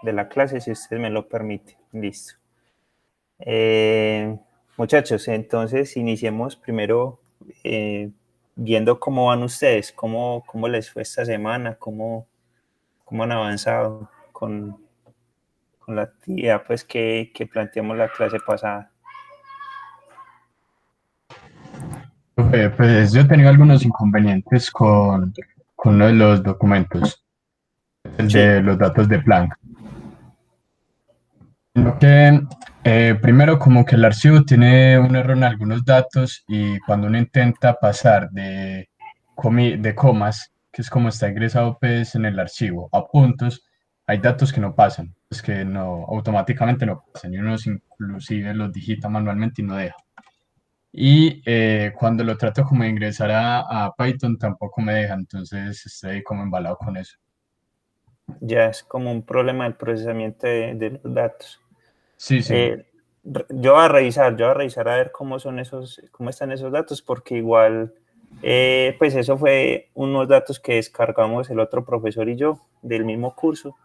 de la clase, si usted me lo permite. Listo. Muchachos, entonces iniciemos primero viendo cómo van ustedes, cómo les fue esta semana, cómo han avanzado con la actividad pues, que planteamos la clase pasada. Pues yo he tenido algunos inconvenientes con uno de los documentos, el Sí, de los datos de Planck. Lo que primero como que el archivo tiene un error en algunos datos y cuando uno intenta pasar de comas, que es como está ingresado pues, en el archivo, a puntos, hay datos que no pasan, pues que no automáticamente no pasan y uno inclusive los digita manualmente y no deja. Y cuando lo trato como de ingresar a Python tampoco me deja, entonces estoy como embalado con eso. ya es como un problema del procesamiento de los datos. Sí, sí. Eh, yo voy a revisar a ver cómo están esos datos, porque igual, pues eso fue unos datos que descargamos el otro profesor y yo del mismo curso,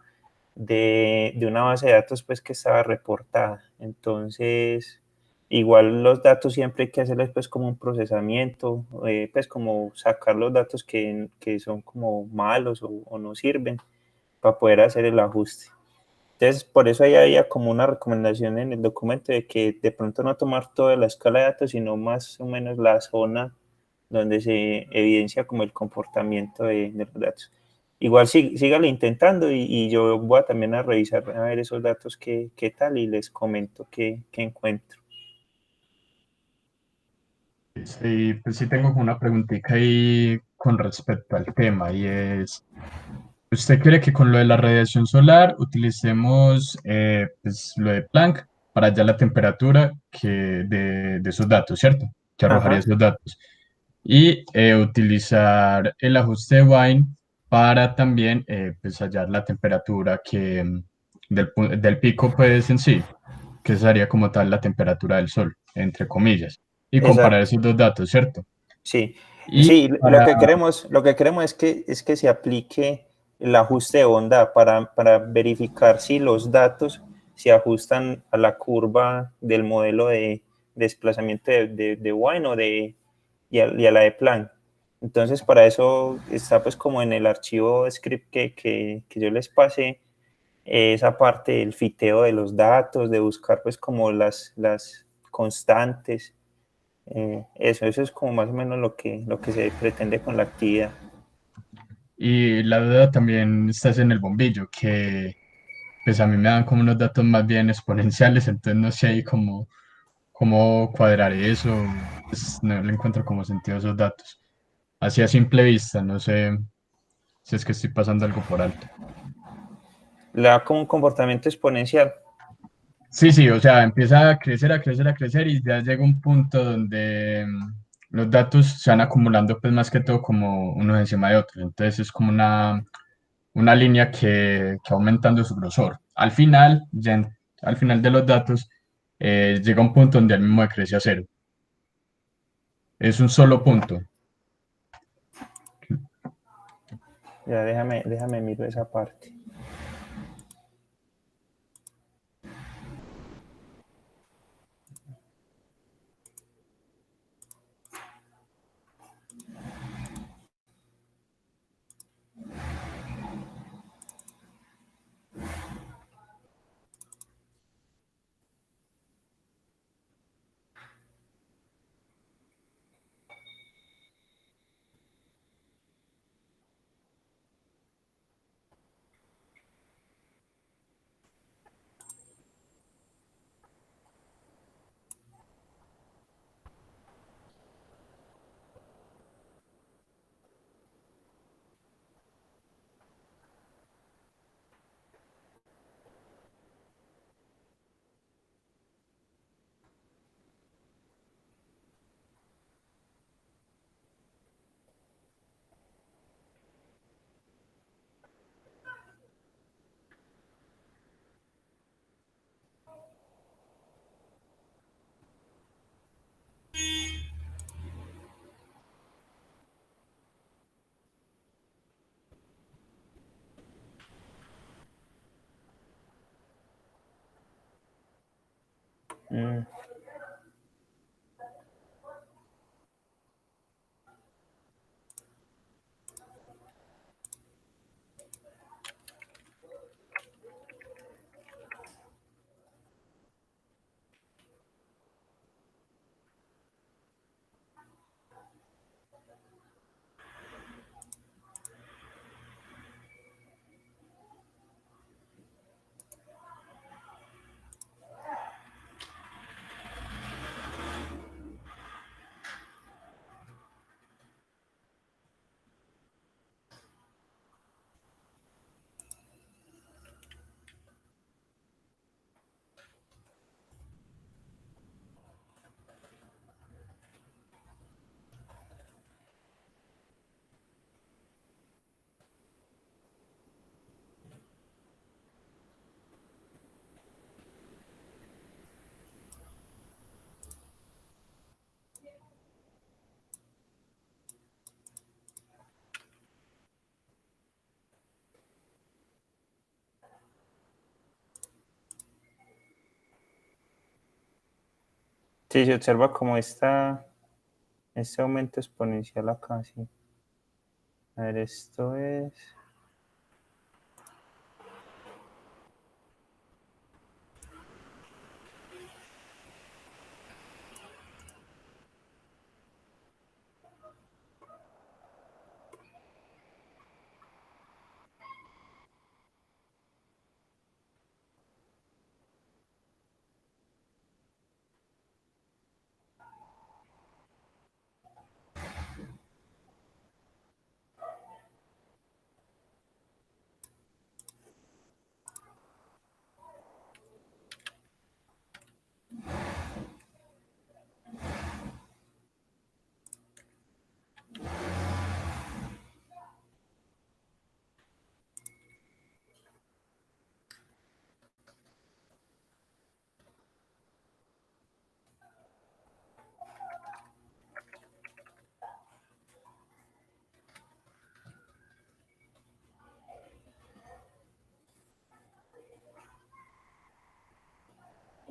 de una base de datos pues que estaba reportada. Entonces, igual los datos siempre hay que hacerles pues como un procesamiento, pues como sacar los datos que son como malos o no sirven para poder hacer el ajuste. Entonces, por eso ahí había como una recomendación en el documento de que de pronto no tomar toda la escala de datos, sino más o menos la zona donde se evidencia como el comportamiento de los datos. Igual sígale intentando y yo voy a también a revisar a ver esos datos qué tal y les comento qué encuentro. Sí, pues sí tengo como una preguntita ahí con respecto al tema y es, ¿usted quiere que con lo de la radiación solar utilicemos pues, lo de Planck para hallar la temperatura de esos datos, ¿cierto? Que arrojaría Ajá, esos datos. Y utilizar el ajuste de Wine para también pues, hallar la temperatura del pico pues en sí, que sería como tal la temperatura del Sol, entre comillas, y comparar exacto. esos dos datos, ¿cierto? Sí, Y sí, para, lo que queremos es que se aplique el ajuste de bondad para verificar si los datos se ajustan a la curva del modelo de desplazamiento de Wine y a la de Planck. Entonces, para eso está pues como en el archivo script que yo les pasé, esa parte del fiteo de los datos, de buscar pues como las constantes, eso es como más o menos lo que se pretende con la actividad. y la duda también está en el bombillo, que pues a mí me dan como unos datos más bien exponenciales, entonces no sé ahí cómo cuadrar eso, pues no le encuentro como sentido a esos datos. Así a simple vista, no sé si es que estoy pasando algo por alto. Le da como un comportamiento exponencial. Sí, sí, o sea, empieza a crecer, a crecer, a crecer y ya llega un punto donde los datos se van acumulando pues más que todo como unos encima de otros. Entonces es como una línea que va aumentando su grosor. Al final de los datos llega un punto donde el mismo decrece a cero. Es un solo punto. Ya déjame mirar esa parte. Mm. Sí, se observa como este aumento exponencial acá, sí. A ver, esto es...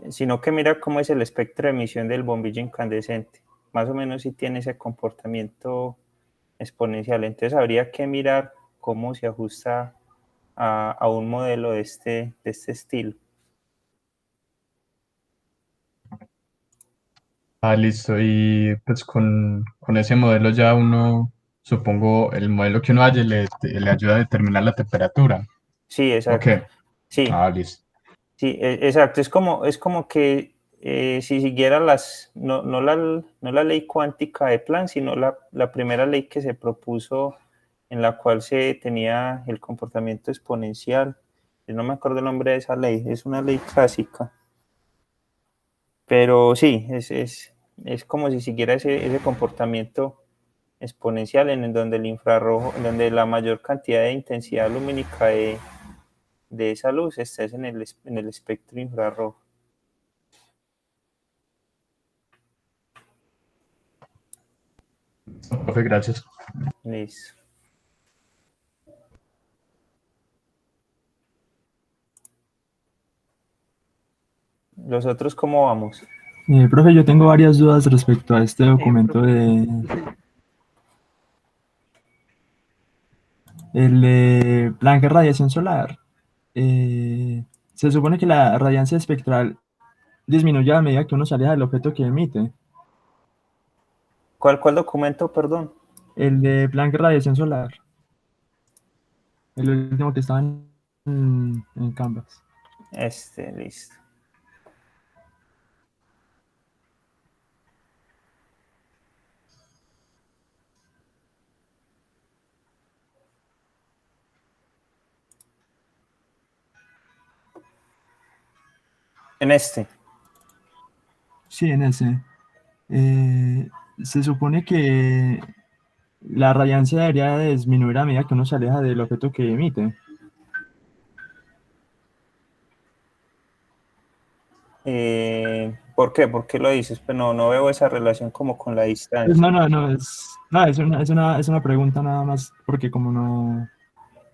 Sino que mira cómo es el espectro de emisión del bombillo incandescente. Más o menos si tiene ese comportamiento exponencial. Entonces habría que mirar cómo se ajusta a un modelo de este estilo. Ah, listo. Y pues con ese modelo ya uno, supongo, el modelo que uno haya le ayuda a determinar la temperatura. Sí, ¿Ok? exacto. Sí, Ah, listo. sí, exacto. Es como que si siguiera no la ley cuántica de Planck, sino la primera ley que se propuso en la cual se tenía el comportamiento exponencial. Yo no me acuerdo el nombre de esa ley, es una ley clásica. Pero sí, es como si siguiera ese comportamiento exponencial en donde el infrarrojo, en donde la mayor cantidad de intensidad lumínica de esa luz está en el espectro infrarrojo. Profe, gracias. Listo. ¿Los otros cómo vamos? Profe, yo tengo varias dudas respecto a este documento de Planck de radiación solar. Se supone que la radiancia espectral disminuye a medida que uno se aleja del objeto que emite. ¿Cuál documento, perdón? El de Planck de radiación solar, el último que estaba en Canvas. Listo. En este. Sí, en ese. Se supone que la radiancia debería de disminuir a medida que uno se aleja del objeto que emite. ¿Por qué? ¿Por qué lo dices? Pues no veo esa relación como con la Pues distancia. no, es una pregunta nada más, porque como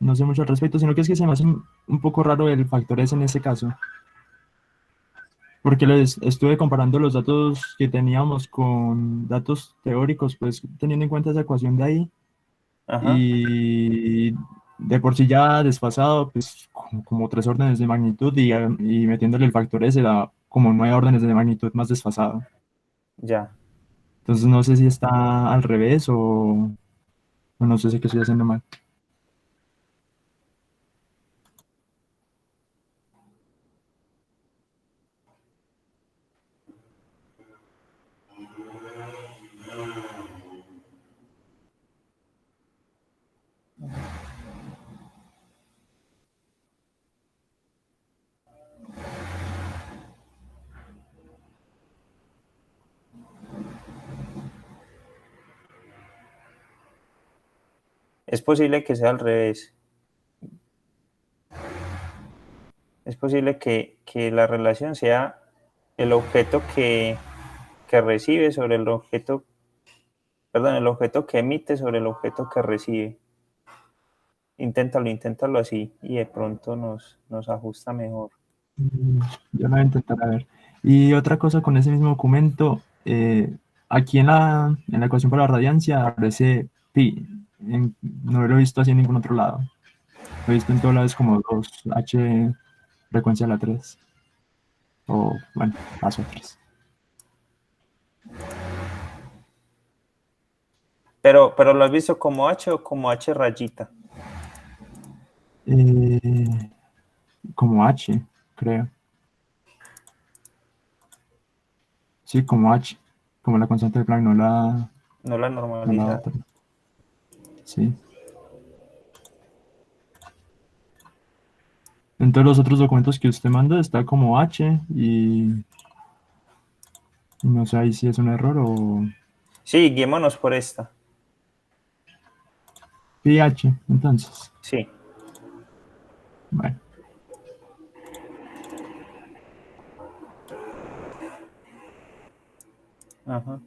no sé mucho al respecto, sino que es que se me hace un poco raro el factor ese en este caso. porque estuve comparando los datos que teníamos con datos teóricos, pues teniendo en cuenta esa ecuación de ahí, Ajá, y de por sí ya desfasado, pues como 3 órdenes de magnitud y metiéndole el factor S da como 9 órdenes de magnitud más desfasado. ya. Entonces no sé si está al revés o no sé si que estoy haciendo mal. Es posible que sea al revés. Es posible que la relación sea el objeto que recibe sobre el objeto, perdón, el objeto que emite sobre el objeto que recibe. Inténtalo así y de pronto nos ajusta mejor. Yo lo voy a intentar a ver. Y otra cosa con ese mismo documento, aquí en la ecuación para la radiancia aparece pi. No lo he visto así en ningún otro lado. Lo he visto en todos lados como 2H frecuencia a la 3. O bueno, paso 3. Pero ¿lo has visto como H o como H rayita? Como H, creo. Sí, como H. Como la constante de Planck, No la no la normaliza. otra. Sí. En todos los otros documentos que usted manda está como H y no sé ahí si es un error o Sí, guiémonos por esta. pH. Entonces, Sí. bueno. Ajá.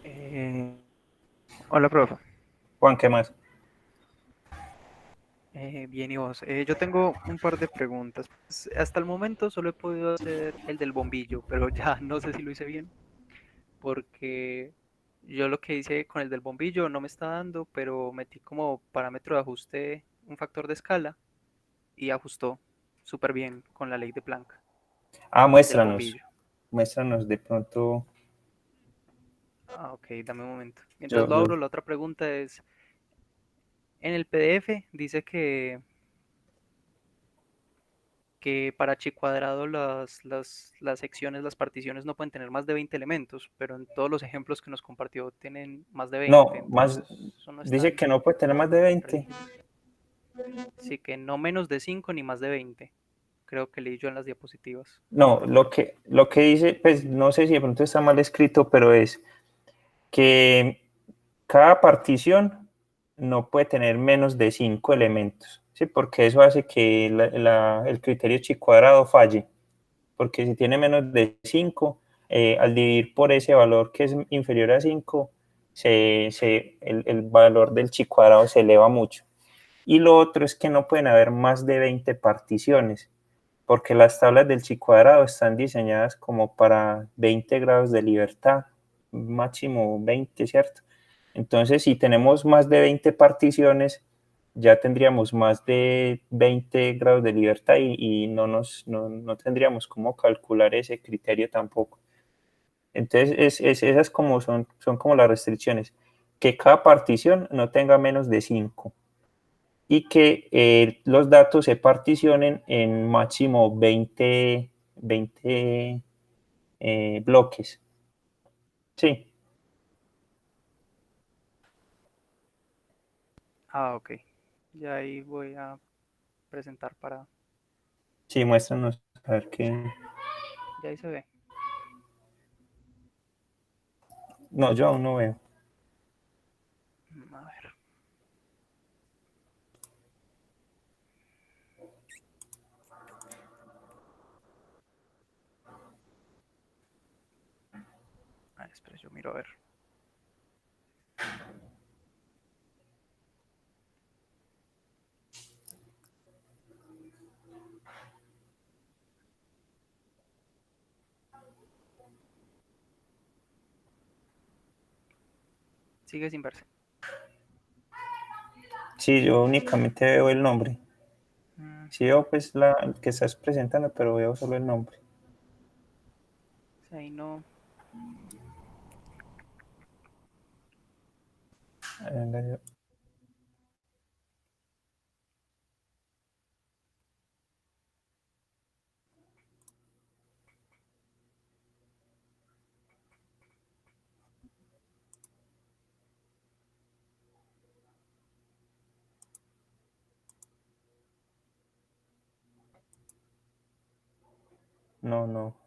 Eh, Hola, profe. Juan, ¿qué más? Bien, ¿y vos? Yo tengo un par de preguntas. Pues, hasta el momento solo he podido hacer el del bombillo, pero ya no sé si lo hice bien, porque yo lo que hice con el del bombillo no me está dando, pero metí como parámetro de ajuste un factor de escala y ajustó súper bien con la ley de Planck Ah, del muéstranos. bombillo. Muéstranos de pronto. Ah, ok, dame un momento. Mientras Yo, lo yo. abro, la otra pregunta es, en el PDF dice que para chi cuadrado las secciones, las particiones no pueden tener más de 20 elementos, pero en todos los ejemplos que nos compartió tienen más de 20, No, más. entonces eso no es Dice tan que no puede tener más de 20. rígido. Sí, que no menos de 5 ni más de 20. Creo que leí yo en las diapositivas. No, lo que dice, pues no sé si de pronto está mal escrito, pero es que cada partición no puede tener menos de 5 elementos, ¿sí? Porque eso hace que el criterio chi cuadrado falle, porque si tiene menos de 5, al dividir por ese valor que es inferior a 5, el valor del chi cuadrado se eleva mucho. Y lo otro es que no pueden haber más de 20 particiones, porque las tablas del chi cuadrado están diseñadas como para 20 grados de libertad, máximo 20, ¿cierto? Entonces, si tenemos más de 20 particiones, ya tendríamos más de 20 grados de libertad y no tendríamos cómo calcular ese criterio tampoco. Entonces, esas como son como las restricciones, que cada partición no tenga menos de 5 y que los datos se particionen en máximo 20 bloques. Sí, Ah, ok. Ya ahí voy a presentar para... sí, muéstranos a ver qué. Ya ahí se ve. No, yo aún no veo. A ver. ver, espera, yo miro a ver. Sigue sin verse. Sí, yo únicamente veo el nombre. Sí veo pues la que estás presentando, pero veo solo el nombre. Sí, ahí no.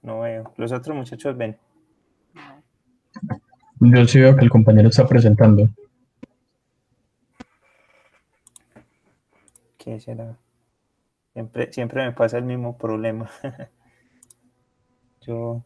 No veo. Los otros muchachos ven. No. Yo sí veo que el compañero está presentando. ¿Qué será? Siempre me pasa el mismo problema. Yo,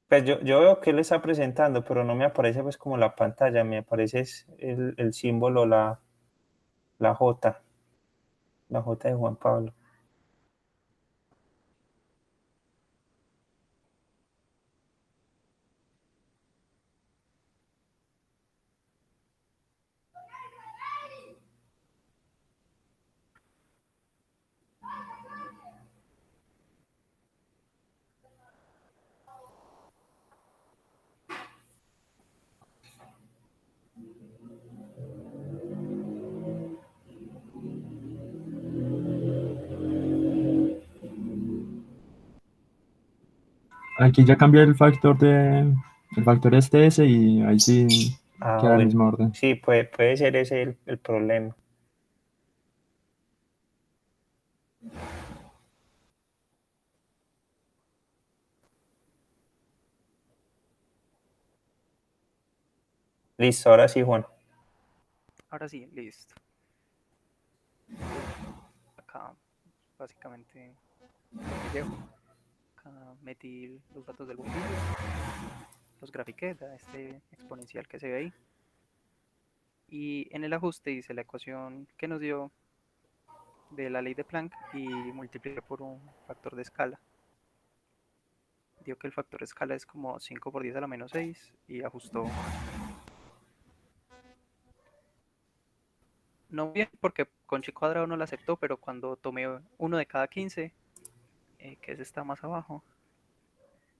pues yo veo que él está presentando, pero no me aparece pues como la pantalla, me aparece el símbolo, la J, la J de Juan Pablo. Aquí ya cambié el factor STS y ahí sí Ah, queda el bueno. mismo orden. Sí, puede ser ese el problema. Listo, ahora sí, Juan. Ahora sí, listo. Acá, básicamente, lo que llevo. Acá metí los datos del bombillo, los grafiqué, da este exponencial que se ve ahí. Y en el ajuste hice la ecuación que nos dio de la ley de Planck y multipliqué por un factor de escala. Dio que el factor de escala es como 5 por 10 a la menos 6 y ajustó. No bien porque con chi cuadrado no la aceptó, pero cuando tomé uno de cada 15, que ese está más abajo,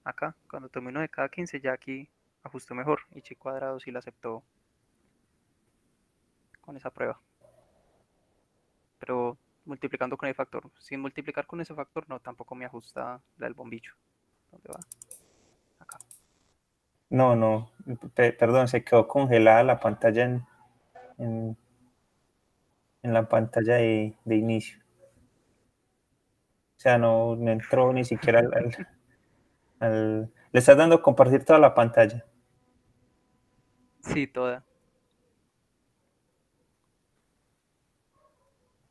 acá, cuando tomé uno de cada 15 ya aquí ajustó mejor y chi cuadrado sí la aceptó con esa prueba. Pero multiplicando con el factor, sin multiplicar con ese factor no, tampoco me ajusta la del bombillo. ¿Dónde va? Acá. No, perdón, se quedó congelada la pantalla en, en la pantalla de inicio. O sea, no entró ni siquiera Le estás dando a compartir toda la pantalla. Sí, toda.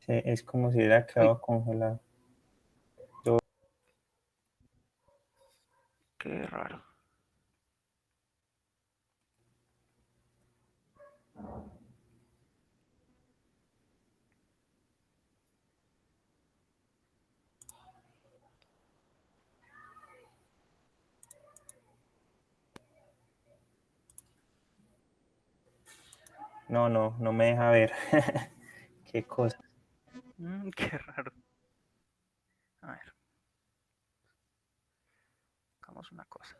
Sí, es como si hubiera Uy, quedado congelado. qué raro. No me deja ver. Qué cosa. Qué raro. A ver, hagamos una cosa.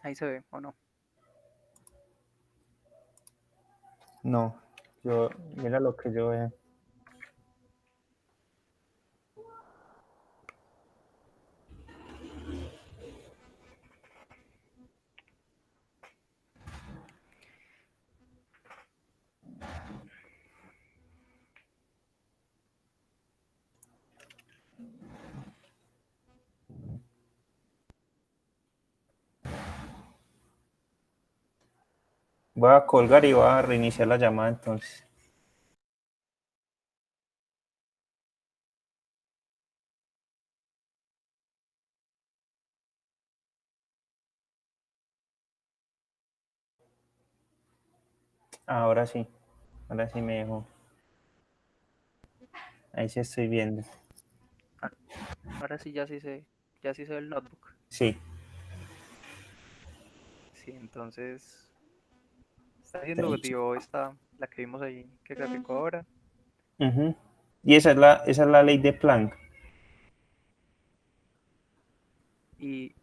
Ahí se ve, ¿o no? No, mira lo que yo veo. Voy a colgar y voy a reiniciar la llamada entonces. Ahora sí me dejó. Ahí sí estoy viendo. Ahora sí ya sí se ve el notebook. Sí. Sí, entonces está haciendo, digo, esta, la que vimos ahí, que graficó ahora, Ujú. Y esa es la ley de Planck. y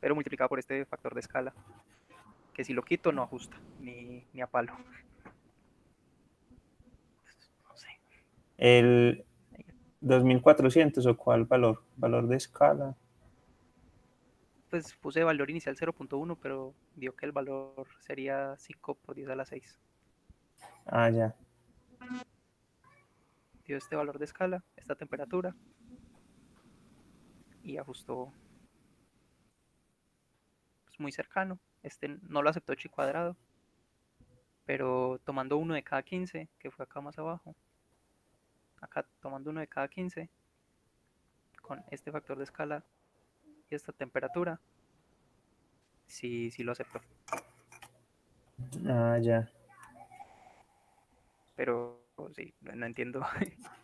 pero multiplicada por este factor de escala, que si lo quito no ajusta, ni a palo. No sé. El 2400 o cuál valor de escala. Pues puse valor inicial 0.1, pero dio que el valor sería 5 por 10 a la 6. Ah, ya. Dio este valor de escala, esta temperatura, y ajustó pues, muy cercano. Este no lo aceptó chi cuadrado, pero tomando uno de cada 15, que fue acá más abajo, acá tomando uno de cada 15, con este factor de escala y esta temperatura, sí, sí lo aceptó. Ah, ya. Pero sí, no entiendo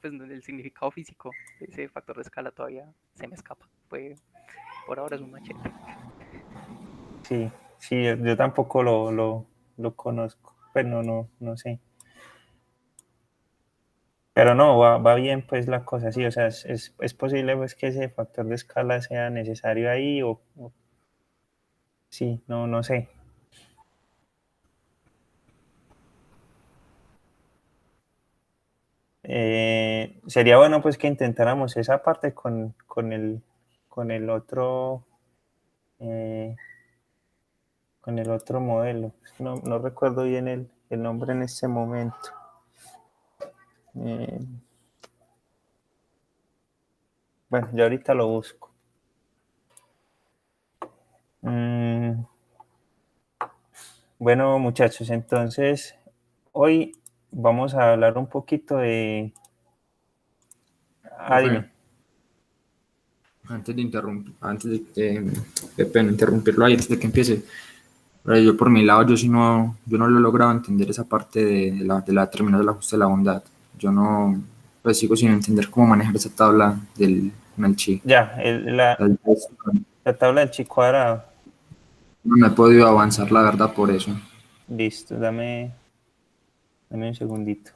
pues, el significado físico de ese factor de escala, todavía se me escapa. Por ahora es un machete. Sí, sí, yo tampoco lo conozco. Pero no sé. Pero no, va bien pues la cosa, sí, o sea, es posible pues que ese factor de escala sea necesario ahí sí, no sé. Sería bueno pues que intentáramos esa parte con el otro eh, con el otro modelo. No recuerdo bien el nombre en este momento. Eh, bueno, ya ahorita lo busco. Mm, bueno, muchachos, entonces hoy vamos a hablar un poquito de... Ah, Profe, dime. qué pena interrumpirlo ahí antes de que empiece. Pero yo por mi lado, yo no lo he logrado entender esa parte de la terminal del ajuste de la bondad. Yo no, pues sigo sin entender cómo manejar esa tabla con el chi. Ya, la tabla del chi cuadrado. No he podido avanzar, la verdad, por eso. Listo, dame un segundito.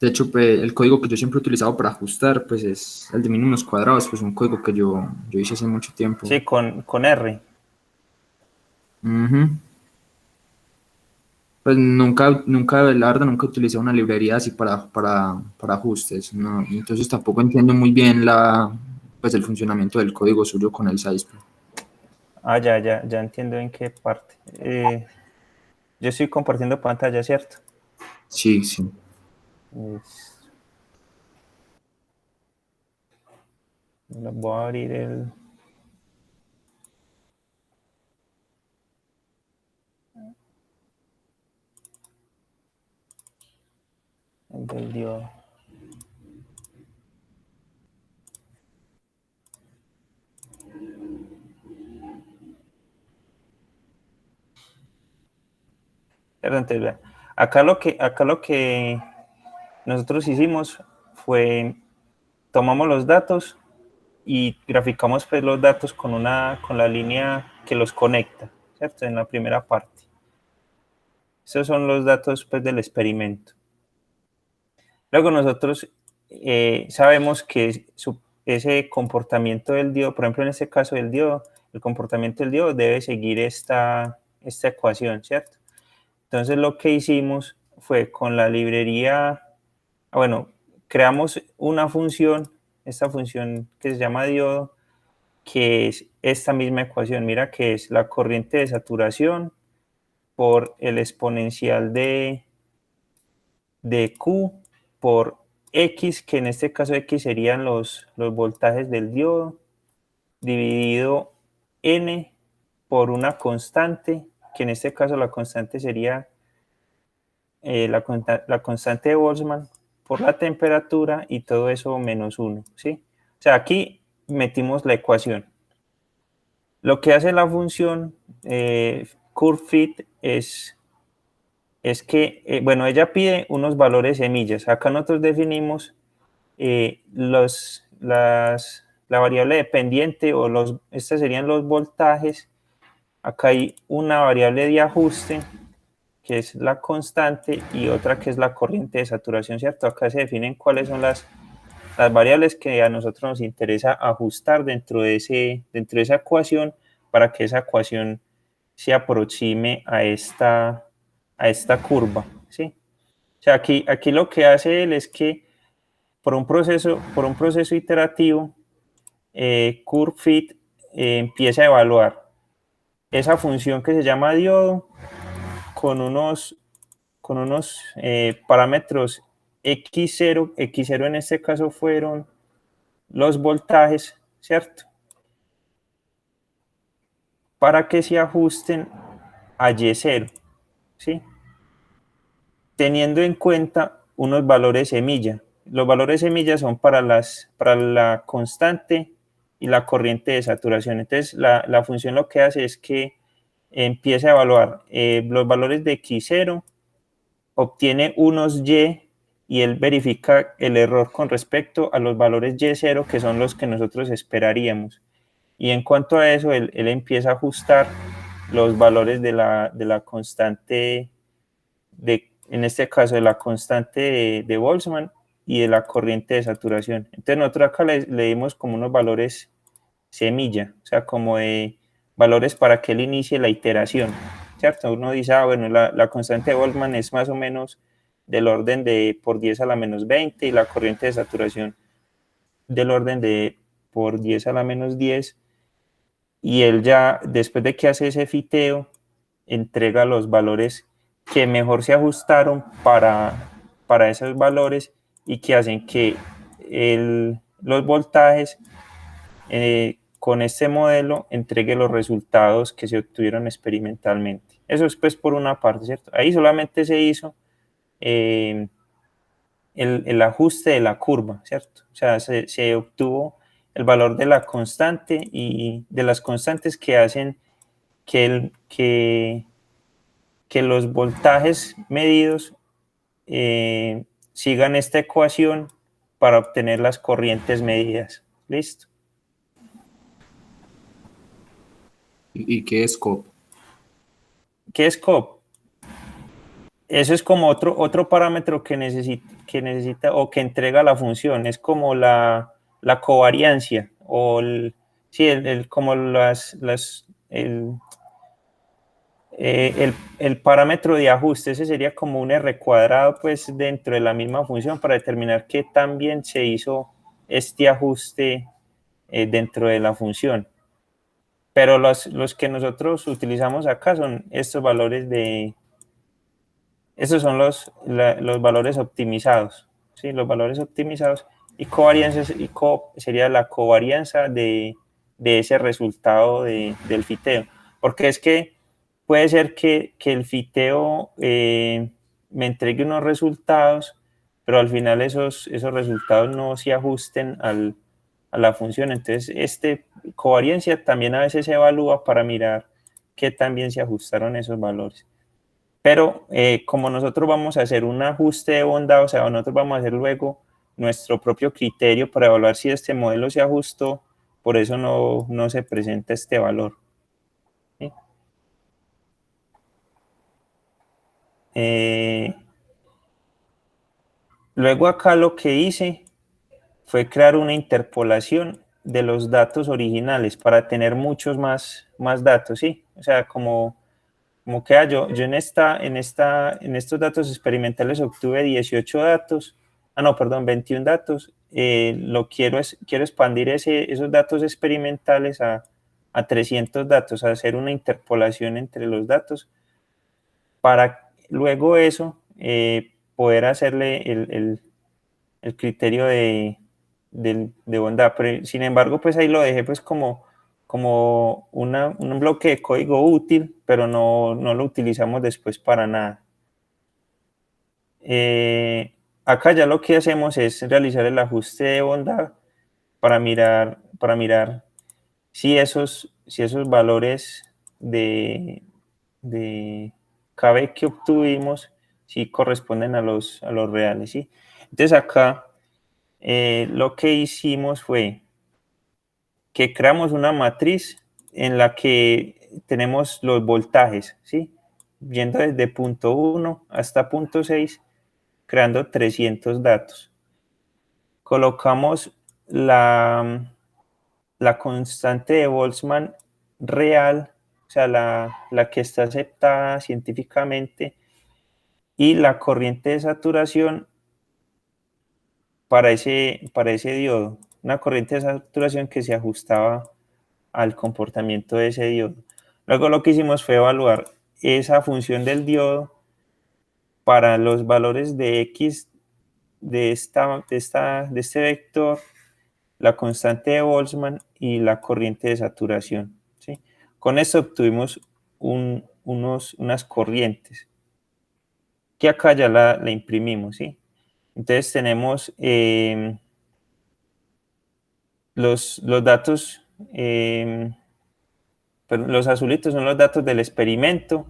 De hecho, pues, el código que yo siempre he utilizado para ajustar, pues es el de mínimos cuadrados, pues un código que yo hice hace mucho tiempo. Sí, con R. Ujú. Pues nunca, la verdad, nunca utilicé una librería así para ajustes, ¿no? Entonces tampoco entiendo muy bien pues el funcionamiento del código suyo con el SAISP. Ah, ya entiendo en qué parte. Yo estoy compartiendo pantalla, ¿cierto? Sí, sí. Listo. Voy a abrir el del diodo. Entonces, vea, acá lo que nosotros hicimos fue tomamos los datos y graficamos pues los datos con la línea que los conecta, ¿cierto? En la primera parte. Esos son los datos pues del experimento. Luego nosotros sabemos que ese comportamiento del diodo, por ejemplo en este caso del diodo, el comportamiento del diodo debe seguir esta ecuación, ¿cierto? Entonces lo que hicimos fue con la librería, bueno, creamos una función, esta función que se llama diodo, que es esta misma ecuación, mira que es la corriente de saturación por el exponencial de Q por X, que en este caso X serían los voltajes del diodo, dividido N por una constante, que en este caso la constante sería la constante de Boltzmann por la temperatura y todo eso menos 1, ¿sí? O sea, aquí metimos la ecuación. Lo que hace la función curve fit es que, bueno, ella pide unos valores semillas. Acá nosotros definimos la variable dependiente o estos serían los voltajes. Acá hay una variable de ajuste que es la constante y otra que es la corriente de saturación, ¿cierto? Acá se definen cuáles son las variables que a nosotros nos interesa ajustar dentro de esa ecuación para que esa ecuación se aproxime a esta curva, ¿sí? O sea, aquí lo que hace él es que por un proceso iterativo, curve fit empieza a evaluar esa función que se llama diodo con unos parámetros X0. X0 en este caso fueron los voltajes, ¿cierto? Para que se ajusten a Y0, ¿sí? Teniendo en cuenta unos valores semilla. Los valores semilla son para la constante y la corriente de saturación. Entonces, la función lo que hace es que empieza a evaluar los valores de X0, obtiene unos y él verifica el error con respecto a los valores Y0, que son los que nosotros esperaríamos. Y en cuanto a eso, él empieza a ajustar los valores de la constante, en este caso de la constante de Boltzmann y de la corriente de saturación. Entonces nosotros acá le dimos como unos valores semilla, o sea, como de valores para que él inicie la iteración, ¿cierto? Uno dice, bueno, la constante de Boltzmann es más o menos del orden de por 10 a la menos 20 y la corriente de saturación del orden de por 10 a la menos 10, y él ya, después de que hace ese fiteo, entrega los valores que mejor se ajustaron para esos valores y que hacen que los voltajes con este modelo entregue los resultados que se obtuvieron experimentalmente. Eso es pues por una parte, ¿cierto? Ahí solamente se hizo el ajuste de la curva, ¿cierto? O sea, se obtuvo el valor de la constante y de las constantes que hacen que los voltajes medidos sigan esta ecuación para obtener las corrientes medidas. ¿Listo? ¿Y qué es COP? ¿Qué es COP? Eso es como otro parámetro que necesita o que entrega la función. Es como la covariancia o como el parámetro de ajuste. Ese sería como un R cuadrado pues dentro de la misma función para determinar qué tan bien se hizo este ajuste dentro de la función. Pero los que nosotros utilizamos acá son estos valores estos son los valores optimizados, ¿sí? Los valores optimizados y covarianza sería la covarianza de ese resultado del fiteo. Porque es que puede ser que el fiteo me entregue unos resultados, pero al final esos resultados no se ajusten a la función. Entonces, covariancia también a veces se evalúa para mirar qué tan bien se ajustaron esos valores. Pero como nosotros vamos a hacer un ajuste de bondad, o sea, nosotros vamos a hacer luego nuestro propio criterio para evaluar si este modelo se ajustó, por eso no se presenta este valor. ¿Sí? Luego acá lo que hice fue crear una interpolación de los datos originales para tener muchos más datos, ¿sí? O sea, como que yo en estos datos experimentales obtuve 18 datos, no, perdón, 21 datos, quiero expandir esos datos experimentales a 300 datos, a hacer una interpolación entre los datos, para luego eso poder hacerle el criterio de bondad. Pero, sin embargo, pues ahí lo dejé pues como un bloque de código útil, pero no lo utilizamos después para nada. Acá ya lo que hacemos es realizar el ajuste de bondad para mirar si esos valores de KB que obtuvimos si corresponden a los reales, ¿sí? Entonces acá lo que hicimos fue que creamos una matriz en la que tenemos los voltajes, ¿sí? Yendo desde punto 1 hasta punto 6, creando 300 datos. Colocamos la constante de Boltzmann real, o sea, la que está aceptada científicamente, y la corriente de saturación para ese diodo, una corriente de saturación que se ajustaba al comportamiento de ese diodo. Luego lo que hicimos fue evaluar esa función del diodo para los valores de X de este vector, la constante de Boltzmann y la corriente de saturación, ¿sí? Con esto obtuvimos unas corrientes que acá ya la imprimimos, ¿sí? Entonces tenemos los datos, los azulitos son los datos del experimento,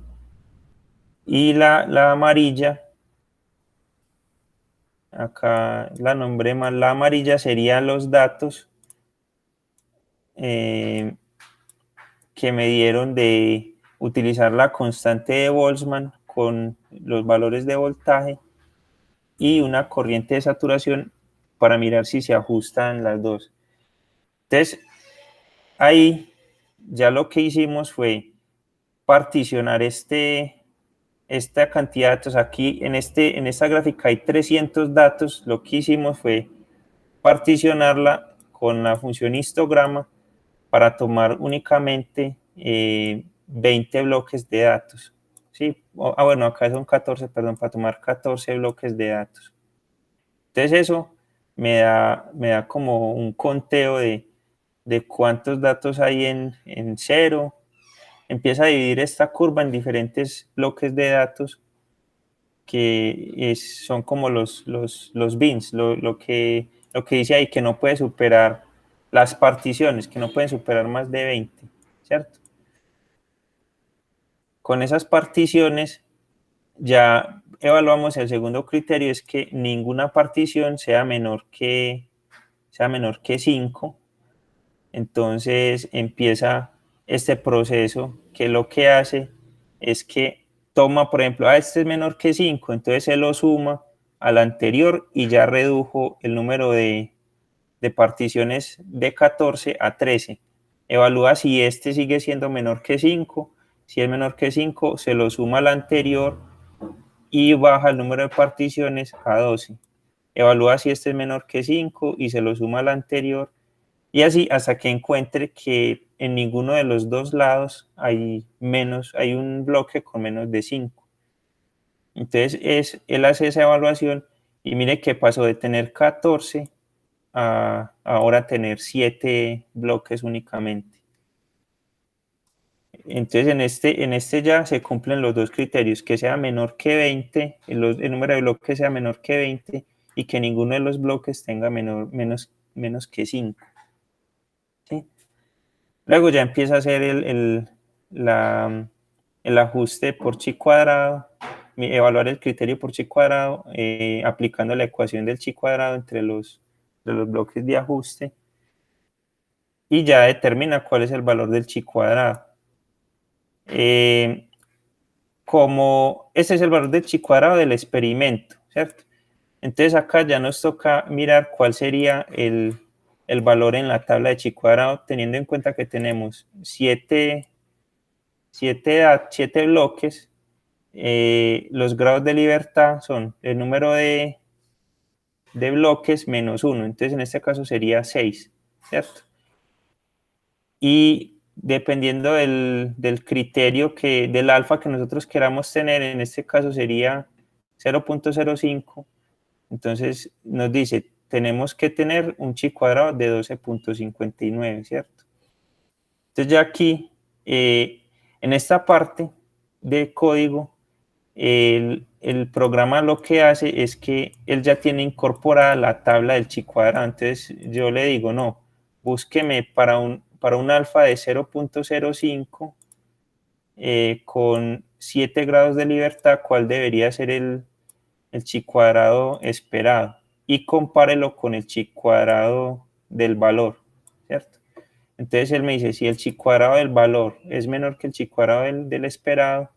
y la amarilla, acá la nombré mal, la amarilla serían los datos que me dieron de utilizar la constante de Boltzmann con los valores de voltaje y una corriente de saturación para mirar si se ajustan las dos. Entonces, ahí ya lo que hicimos fue particionar esta cantidad de datos. Aquí en esta gráfica hay 300 datos. Lo que hicimos fue particionarla con la función histograma para tomar únicamente 20 bloques de datos. ¿Sí? Bueno, acá son 14, perdón, para tomar 14 bloques de datos. Entonces eso me da como un conteo de cuántos datos hay en cero. Empieza a dividir esta curva en diferentes bloques de datos que son como los bins, lo que dice ahí, que no puede superar las particiones, que no pueden superar más de 20, ¿cierto? Con esas particiones ya evaluamos el segundo criterio, es que ninguna partición sea menor que 5. Entonces empieza este proceso que lo que hace es que toma, por ejemplo, este es menor que 5, entonces se lo suma al anterior y ya redujo el número de particiones de 14 a 13. Evalúa si este sigue siendo menor que 5. Si es menor que 5, se lo suma al anterior y baja el número de particiones a 12. Evalúa si este es menor que 5 y se lo suma al anterior, y así hasta que encuentre que en ninguno de los dos lados hay un bloque con menos de 5. Entonces él hace esa evaluación y mire que pasó de tener 14 a ahora tener 7 bloques únicamente. Entonces en este ya se cumplen los dos criterios, que sea menor que 20, el número de bloques sea menor que 20 y que ninguno de los bloques tenga menos que 5. ¿Sí? Luego ya empieza a hacer el ajuste por chi cuadrado, evaluar el criterio por chi cuadrado, aplicando la ecuación del chi cuadrado entre los bloques de ajuste, y ya determina cuál es el valor del chi cuadrado. Como este es el valor del chi cuadrado del experimento, ¿cierto? Entonces acá ya nos toca mirar cuál sería el valor en la tabla de chi cuadrado, teniendo en cuenta que tenemos 7 bloques. Los grados de libertad son el número de bloques menos 1, entonces en este caso sería 6, ¿cierto? Y dependiendo del criterio del alfa que nosotros queramos tener, en este caso sería 0.05, entonces nos dice, tenemos que tener un chi cuadrado de 12.59, ¿cierto? Entonces ya aquí, en esta parte de código, el programa lo que hace es que él ya tiene incorporada la tabla del chi cuadrado. Entonces yo le digo, no, búsqueme para un alfa de 0.05 con 7 grados de libertad, cuál debería ser el chi cuadrado esperado, y compárelo con el chi cuadrado del valor, ¿cierto? Entonces él me dice, si el chi cuadrado del valor es menor que el chi cuadrado del esperado,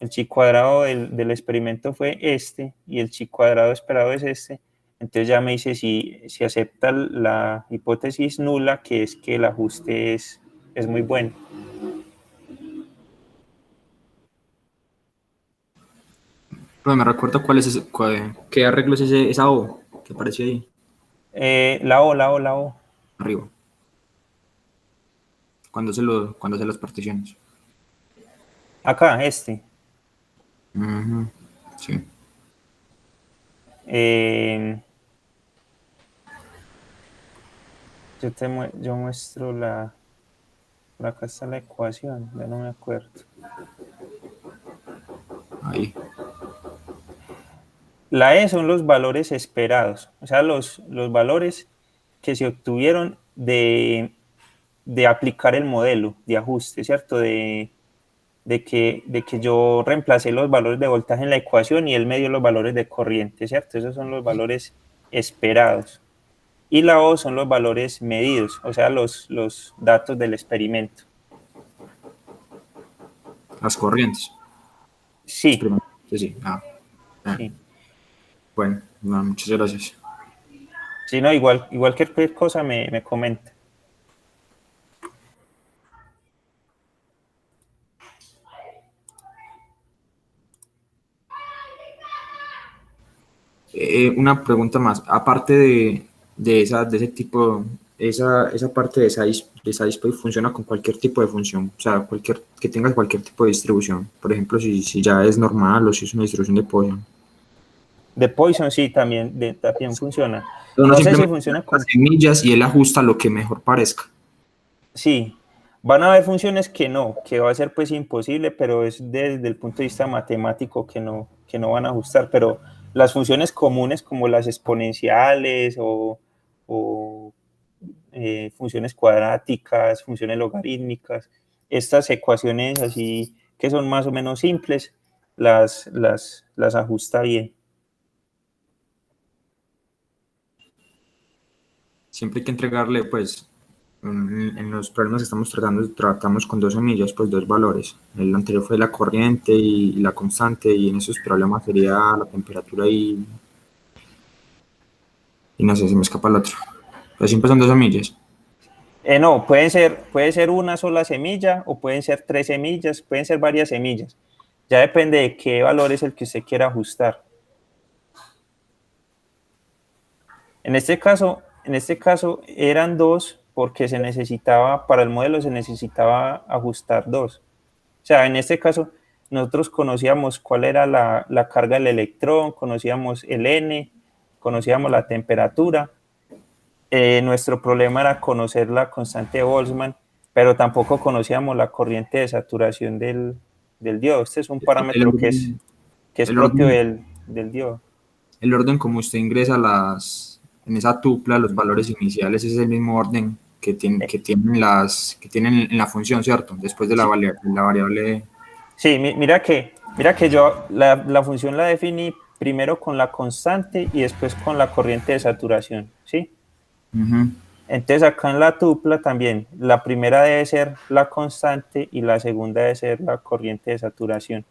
el chi cuadrado del experimento fue este y el chi cuadrado esperado es este, entonces ya me dice si acepta la hipótesis nula, que es que el ajuste es muy bueno. Pues me recuerdo cuál es ese, qué arreglo es esa O que apareció ahí La O. arriba. Cuando hace las particiones. Acá, este. Sí. Yo muestro acá está la ecuación, ya no me acuerdo. Ahí. La E son los valores esperados, o sea, los valores que se obtuvieron de aplicar el modelo de ajuste, ¿cierto? De que yo reemplacé los valores de voltaje en la ecuación y él me dio los valores de corriente, ¿cierto? Esos son los valores esperados. Y la O son los valores medidos, o sea, los datos del experimento. Las corrientes. Sí. Sí. Sí. Bueno, no, muchas gracias. Sí, no, igual que cualquier cosa me comenta. Una pregunta más, aparte de ese tipo, esa parte de SciSpace funciona con cualquier tipo de función, o sea, que tenga cualquier tipo de distribución, por ejemplo, si ya es normal o si es una distribución de Poisson. De Poisson sí, también funciona. Uno No sé si simplemente funciona con semillas y él ajusta lo que mejor parezca. Sí, van a haber funciones que va a ser pues imposible, pero es desde el punto de vista matemático que no van a ajustar, pero las funciones comunes como las exponenciales o funciones cuadráticas, funciones logarítmicas, estas ecuaciones así que son más o menos simples, las ajusta bien. Siempre hay que entregarle, pues, en los problemas que estamos tratamos con dos semillas, pues dos valores. El anterior fue la corriente y la constante, y en esos problemas sería la temperatura y no sé, se me escapa el otro. Pero siempre son dos semillas. No, puede ser una sola semilla o pueden ser 3 semillas, pueden ser varias semillas. Ya depende de qué valor es el que usted quiera ajustar. En este caso eran 2 porque para el modelo se necesitaba ajustar 2. O sea, en este caso nosotros conocíamos cuál era la carga del electrón, conocíamos el N, conocíamos la temperatura. Nuestro problema era conocer la constante de Boltzmann, pero tampoco conocíamos la corriente de saturación del diodo. Este es un parámetro que es propio del diodo. El orden como usted ingresa en esa tupla los valores iniciales es el mismo orden que tienen en la función, ¿cierto? Después de la variable. Sí, mira que yo la función la definí primero con la constante y después con la corriente de saturación, ¿sí? Entonces acá en la tupla también, la primera debe ser la constante y la segunda debe ser la corriente de saturación.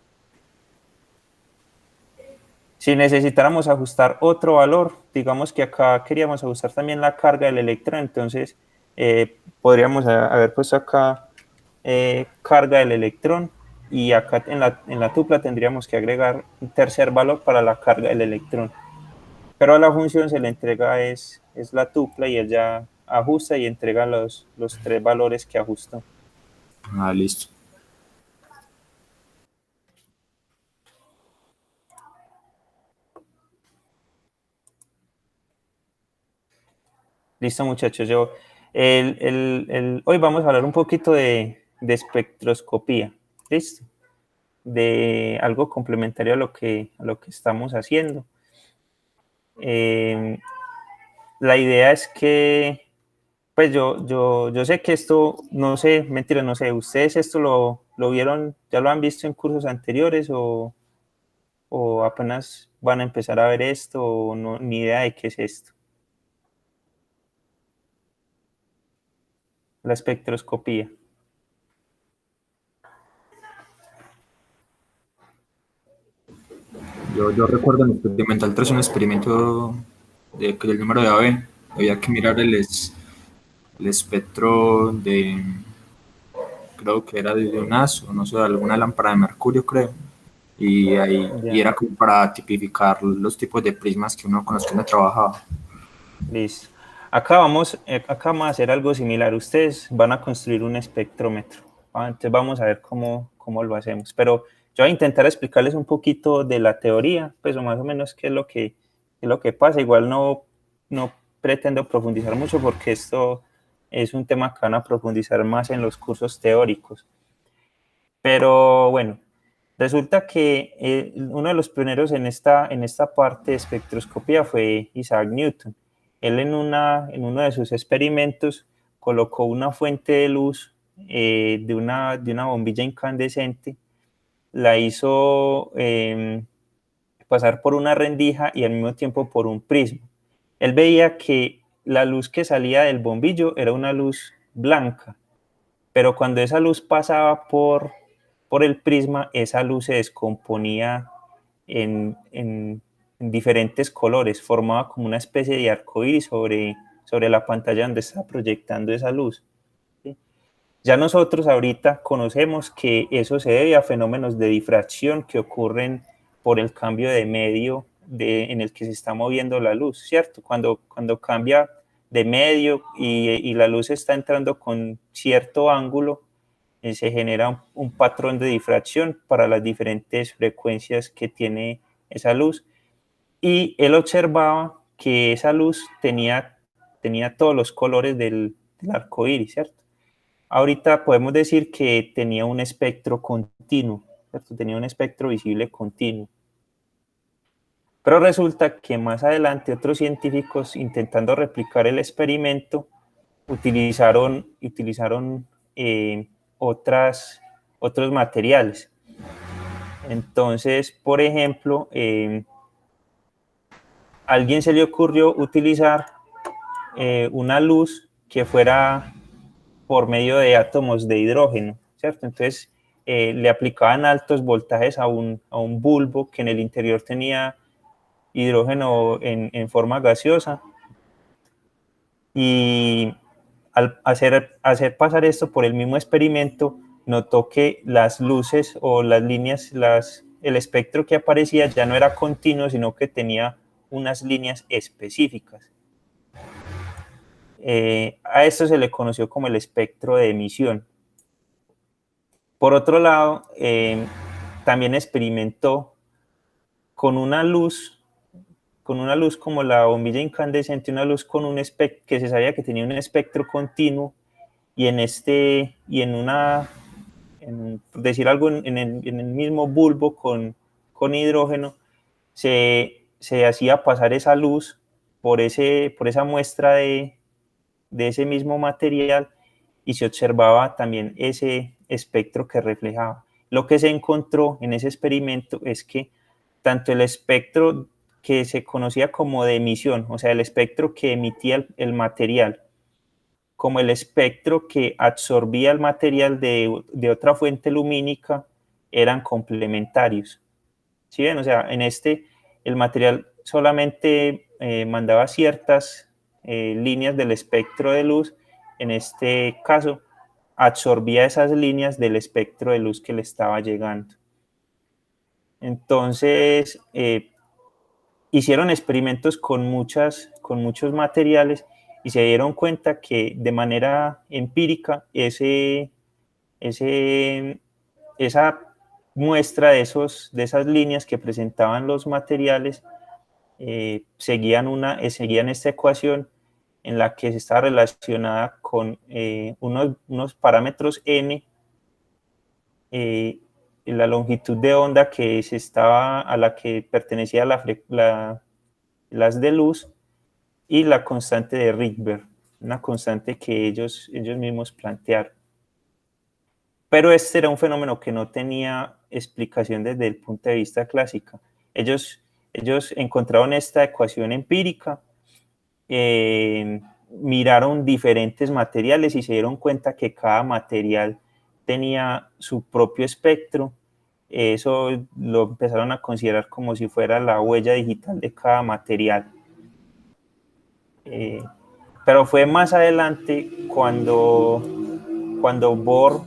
Si necesitáramos ajustar otro valor, digamos que acá queríamos ajustar también la carga del electrón, entonces podríamos haber puesto acá carga del electrón, y acá en la tupla tendríamos que agregar un tercer valor para la carga del electrón. Pero a la función se le entrega es la tupla, y él ya ajusta y entrega los 3 valores que ajustó. Ah, listo. Listo, muchachos. Hoy vamos a hablar un poquito de espectroscopía. Listo. De algo complementario a lo que estamos haciendo. La idea es que, pues yo sé que esto, no sé, mentira, no sé, ¿ustedes esto lo vieron, ya lo han visto en cursos anteriores, o apenas van a empezar a ver esto, o no, ni idea de qué es esto? La espectroscopía. Yo recuerdo en Experimental 3 un experimento del número de AB. Había que mirar el espectro de, creo que era de un haz, o no sé, de alguna lámpara de mercurio, creo. Y Ya. era como para tipificar los tipos de prismas que uno con los que uno trabajaba. Listo. Acá vamos a hacer algo similar. Ustedes van a construir un espectrómetro. Entonces vamos a ver cómo lo hacemos. Pero yo voy a intentar explicarles un poquito de la teoría, pues o más o menos qué es lo que pasa. Igual no pretendo profundizar mucho, porque esto es un tema que van a profundizar más en los cursos teóricos. Pero bueno, resulta que uno de los pioneros en esta parte de espectroscopía fue Isaac Newton. Él en uno de sus experimentos colocó una fuente de luz de una bombilla incandescente, la hizo pasar por una rendija y al mismo tiempo por un prisma. Él veía que la luz que salía del bombillo era una luz blanca, pero cuando esa luz pasaba por el prisma, esa luz se descomponía en diferentes colores, formaba como una especie de arcoíris sobre la pantalla donde está proyectando esa luz. ¿Sí? Ya nosotros ahorita conocemos que eso se debe a fenómenos de difracción que ocurren por el cambio de medio en el que se está moviendo la luz, ¿cierto? Cuando cambia de medio y la luz está entrando con cierto ángulo, se genera un patrón de difracción para las diferentes frecuencias que tiene esa luz. Y él observaba que esa luz tenía todos los colores del arco iris, ¿cierto? Ahorita podemos decir que tenía un espectro continuo, ¿cierto? Tenía un espectro visible continuo. Pero resulta que más adelante otros científicos, intentando replicar el experimento, utilizaron otros materiales. Entonces, por ejemplo, a alguien se le ocurrió utilizar una luz que fuera por medio de átomos de hidrógeno, ¿cierto? Entonces, le aplicaban altos voltajes a un bulbo que en el interior tenía hidrógeno en forma gaseosa, y al hacer pasar esto por el mismo experimento, notó que las luces o las líneas, el espectro que aparecía ya no era continuo, sino que tenía unas líneas específicas. A esto se le conoció como el espectro de emisión. Por otro lado, también experimentó con una luz como la bombilla incandescente, una luz con un espectro que se sabía que tenía un espectro continuo, y por decir algo, en el mismo bulbo con hidrógeno, se hacía pasar esa luz por esa muestra de ese mismo material, y se observaba también ese espectro que reflejaba. Lo que se encontró en ese experimento es que tanto el espectro que se conocía como de emisión, o sea, el espectro que emitía el material, como el espectro que absorbía el material de otra fuente lumínica, eran complementarios. ¿Sí ven? O sea, el material solamente mandaba ciertas líneas del espectro de luz. En este caso, absorbía esas líneas del espectro de luz que le estaba llegando. Entonces, hicieron experimentos con muchos materiales y se dieron cuenta que de manera empírica esa muestra de esas líneas que presentaban los materiales seguían esta ecuación en la que se estaba relacionada con unos parámetros n, la longitud de onda a la que pertenecía las de luz, y la constante de Rydberg, una constante que ellos mismos plantearon. Pero este era un fenómeno que no tenía explicación desde el punto de vista clásico. Ellos encontraron esta ecuación empírica, miraron diferentes materiales y se dieron cuenta que cada material tenía su propio espectro. Eso lo empezaron a considerar como si fuera la huella digital de cada material. Pero fue más adelante cuando Bohr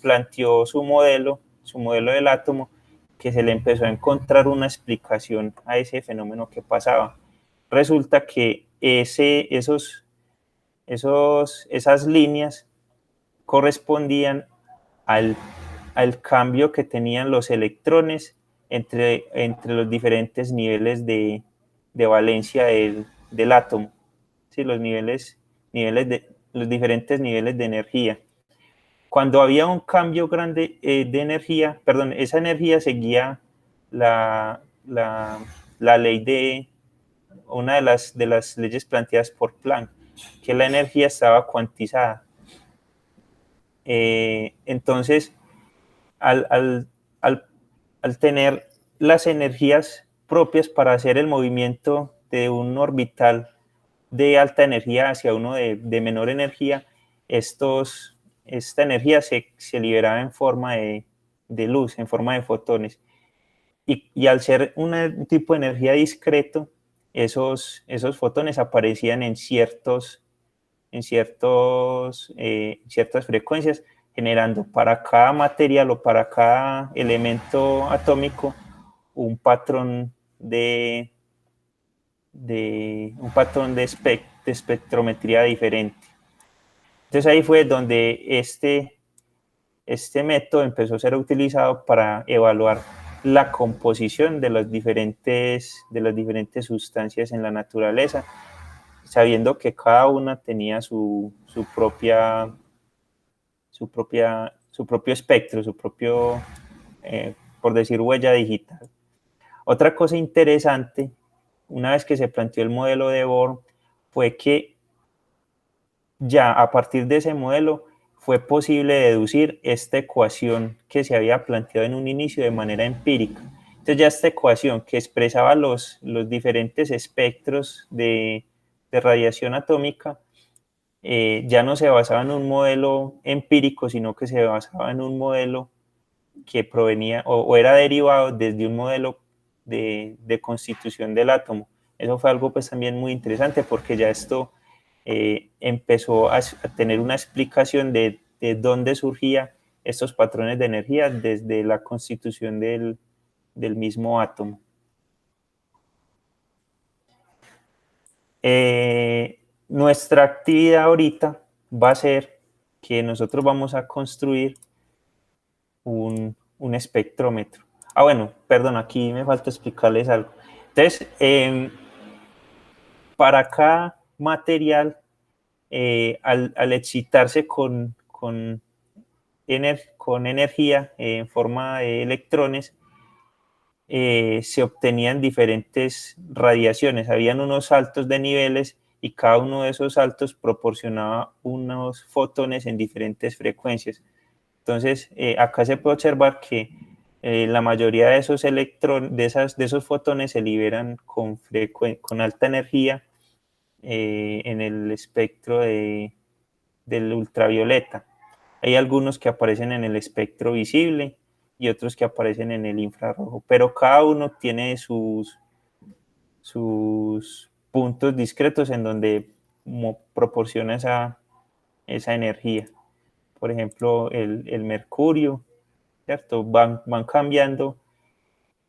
planteó su modelo del átomo, que se le empezó a encontrar una explicación a ese fenómeno que pasaba. Resulta que esas líneas correspondían al cambio que tenían los electrones entre los diferentes niveles de valencia del átomo. ¿Sí? Los diferentes niveles de energía. Cuando había un cambio grande de energía, esa energía seguía la ley de una de las leyes planteadas por Planck, que la energía estaba cuantizada. Entonces, al tener las energías propias para hacer el movimiento de un orbital de alta energía hacia uno de menor energía, esta energía se liberaba en forma de luz, en forma de fotones. Y al ser un tipo de energía discreto, esos fotones aparecían en ciertas frecuencias, generando para cada material o para cada elemento atómico un patrón de espectrometría diferente. Entonces ahí fue donde este método empezó a ser utilizado para evaluar la composición de las diferentes sustancias en la naturaleza, sabiendo que cada una tenía su propio espectro, su propio, por decir, huella digital. Otra cosa interesante, una vez que se planteó el modelo de Bohr, fue que ya a partir de ese modelo fue posible deducir esta ecuación que se había planteado en un inicio de manera empírica. Entonces ya esta ecuación que expresaba los diferentes espectros de radiación atómica ya no se basaba en un modelo empírico, sino que se basaba en un modelo que provenía o era derivado desde un modelo de constitución del átomo. Eso fue algo pues también muy interesante, porque ya esto empezó a tener una explicación de dónde surgían estos patrones de energía desde la constitución del mismo átomo. Nuestra actividad ahorita va a ser que nosotros vamos a construir un espectrómetro. Bueno, perdón, aquí me falta explicarles algo. Entonces, para cada material, al excitarse con energía en forma de electrones, se obtenían diferentes radiaciones. Habían unos saltos de niveles y cada uno de esos saltos proporcionaba unos fotones en diferentes frecuencias. Entonces, acá se puede observar que la mayoría de esos electrones, de esos fotones se liberan con alta energía en el espectro del ultravioleta. Hay algunos que aparecen en el espectro visible y otros que aparecen en el infrarrojo, pero cada uno tiene sus sus puntos discretos en donde proporciona esa energía. Por ejemplo, el mercurio, ¿cierto? Van cambiando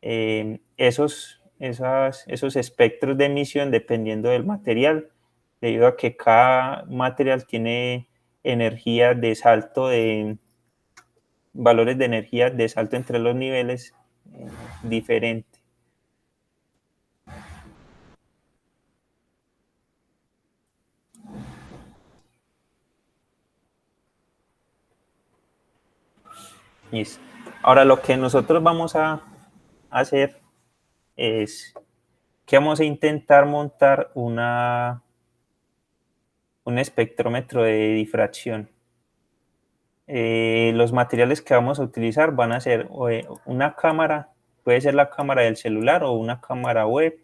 esos espectros de emisión dependiendo del material, debido a que cada material tiene energía de salto, de valores de energía de salto entre los niveles diferente. Listo. Ahora lo que nosotros vamos a hacer es que vamos a intentar montar un espectrómetro de difracción. Los materiales que vamos a utilizar van a ser una cámara, puede ser la cámara del celular o una cámara web,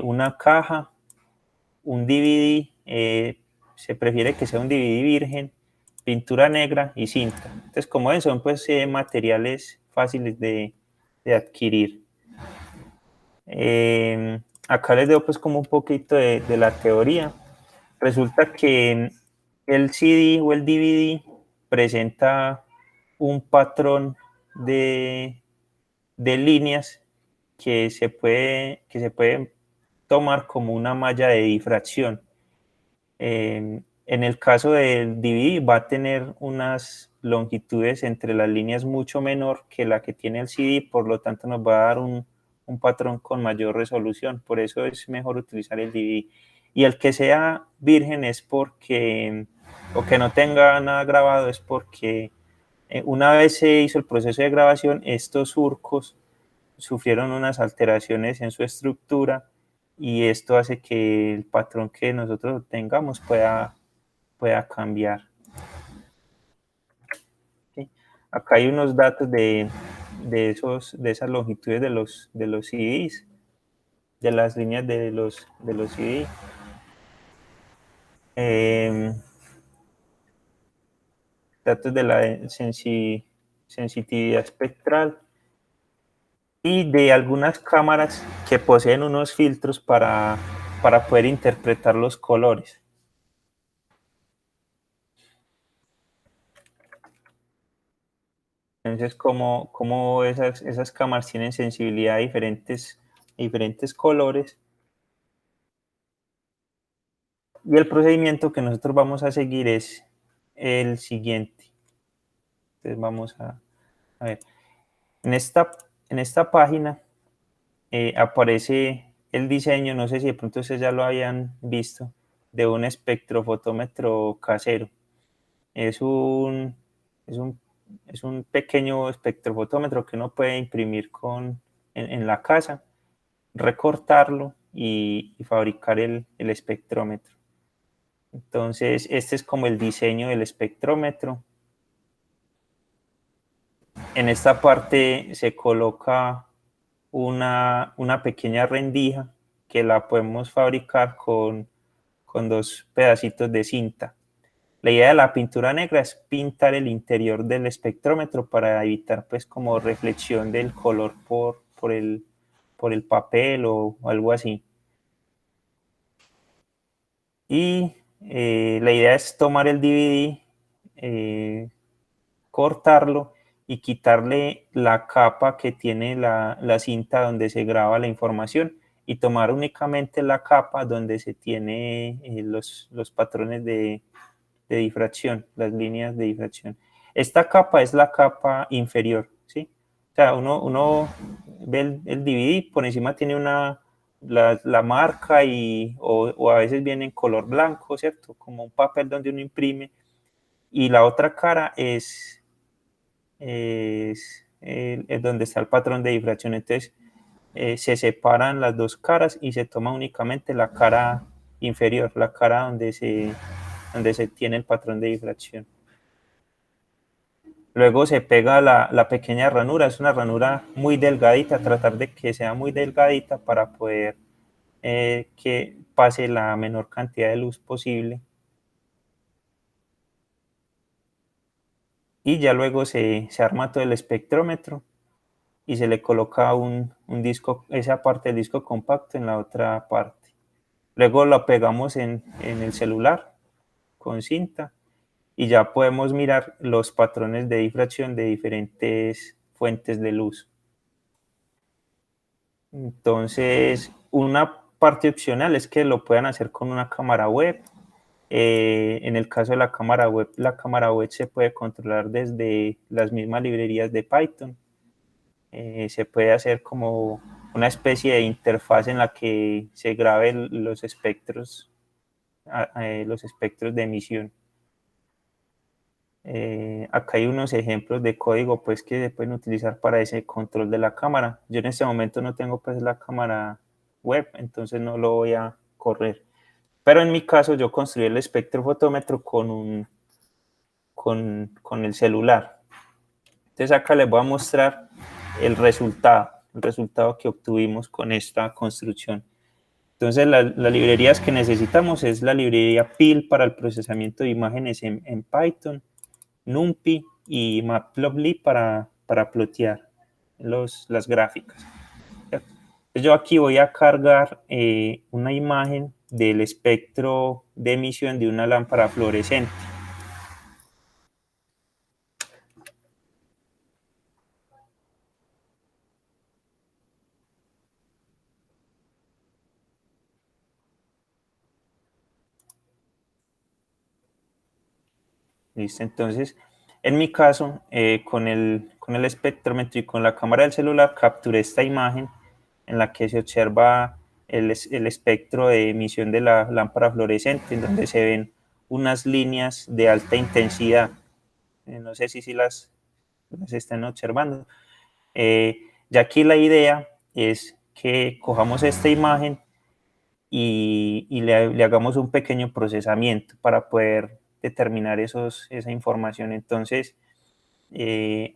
una caja, un DVD, se prefiere que sea un DVD virgen, pintura negra y cinta. Entonces, como ven, son pues materiales fáciles de adquirir. Acá les doy pues como un poquito de la teoría. Resulta que el CD o el DVD presenta un patrón de líneas que se puede tomar como una malla de difracción. En el caso del DVD va a tener unas longitudes entre las líneas mucho menor que la que tiene el CD, por lo tanto nos va a dar un patrón con mayor resolución, por eso es mejor utilizar el DVD. Y el que sea virgen es porque, o que no tenga nada grabado, es porque una vez se hizo el proceso de grabación, estos surcos sufrieron unas alteraciones en su estructura y esto hace que el patrón que nosotros tengamos pueda cambiar. ¿Sí? Acá hay unos datos de esas longitudes de los CDs, de las líneas de los CD. Datos de la sensitividad espectral y de algunas cámaras que poseen unos filtros para poder interpretar los colores. Entonces, como esas cámaras tienen sensibilidad a diferentes colores. Y el procedimiento que nosotros vamos a seguir es el siguiente. Entonces vamos a ver. En esta página aparece el diseño, no sé si de pronto ustedes ya lo hayan visto, de un espectrofotómetro casero. Es un pequeño espectrofotómetro que uno puede imprimir en la casa, recortarlo y fabricar el espectrómetro. Entonces, este es como el diseño del espectrómetro. En esta parte se coloca una pequeña rendija que la podemos fabricar con 2 pedacitos de cinta. La idea de la pintura negra es pintar el interior del espectrómetro para evitar pues como reflexión del color por el papel o algo así. Y la idea es tomar el DVD, cortarlo y quitarle la capa que tiene la cinta donde se graba la información y tomar únicamente la capa donde se tiene los patrones de difracción, las líneas de difracción. Esta capa es la capa inferior, ¿sí? O sea, uno ve el DVD, por encima tiene la marca o a veces viene en color blanco, ¿cierto? Como un papel donde uno imprime. Y la otra cara es donde está el patrón de difracción. Entonces, se separan las 2 caras y se toma únicamente la cara inferior, la cara donde se tiene el patrón de difracción. Luego se pega la pequeña ranura, es una ranura muy delgadita, tratar de que sea muy delgadita para poder que pase la menor cantidad de luz posible. Y ya luego se arma todo el espectrómetro y se le coloca un disco, esa parte del disco compacto en la otra parte. Luego lo pegamos en el celular con cinta y ya podemos mirar los patrones de difracción de diferentes fuentes de luz. Entonces, una parte opcional es que lo puedan hacer con una cámara web. En el caso de la cámara web se puede controlar desde las mismas librerías de Python. Se puede hacer como una especie de interfaz en la que se graben los espectros de emisión. Acá hay unos ejemplos de código pues, que se pueden utilizar para ese control de la cámara. Yo en este momento no tengo pues, la cámara web, entonces no lo voy a correr. Pero en mi caso yo construí el espectrofotómetro con el celular. Entonces acá les voy a mostrar el resultado que obtuvimos con esta construcción. Entonces las librerías que necesitamos es la librería PIL para el procesamiento de imágenes en Python, NumPy y Matplotlib para plotear las gráficas. Entonces yo aquí voy a cargar una imagen del espectro de emisión de una lámpara fluorescente. Listo, entonces, en mi caso, con el espectrómetro y con la cámara del celular, capturé esta imagen en la que se observa el espectro de emisión de la lámpara fluorescente, en donde se ven unas líneas de alta intensidad. No sé si las están observando. Ya aquí la idea es que cojamos esta imagen y le hagamos un pequeño procesamiento para poder determinar esa información. Entonces,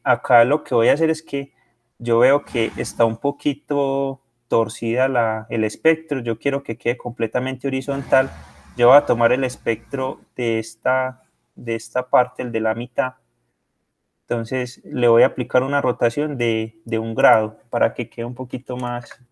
acá lo que voy a hacer es que yo veo que está un poquito torcida el espectro, yo quiero que quede completamente horizontal. Yo voy a tomar el espectro de esta parte, el de la mitad. Entonces le voy a aplicar una rotación de 1 grado para que quede un poquito más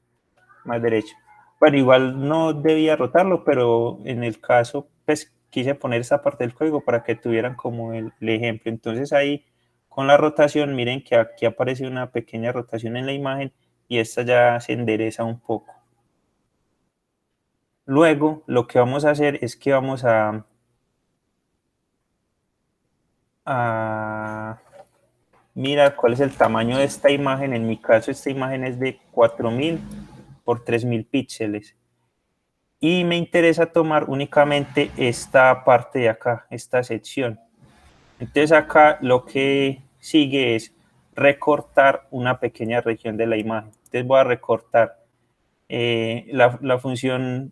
derecho. Bueno, igual no debía rotarlo, pero en el caso, pues quise poner esa parte del código para que tuvieran como el ejemplo. Entonces ahí con la rotación, miren que aquí aparece una pequeña rotación en la imagen y esta ya se endereza un poco. Luego lo que vamos a hacer es que vamos a mirar cuál es el tamaño de esta imagen. En mi caso esta imagen es de 4000 por 3000 píxeles. Y me interesa tomar únicamente esta parte de acá, esta sección. Entonces acá lo que sigue es recortar una pequeña región de la imagen. Entonces voy a recortar. La función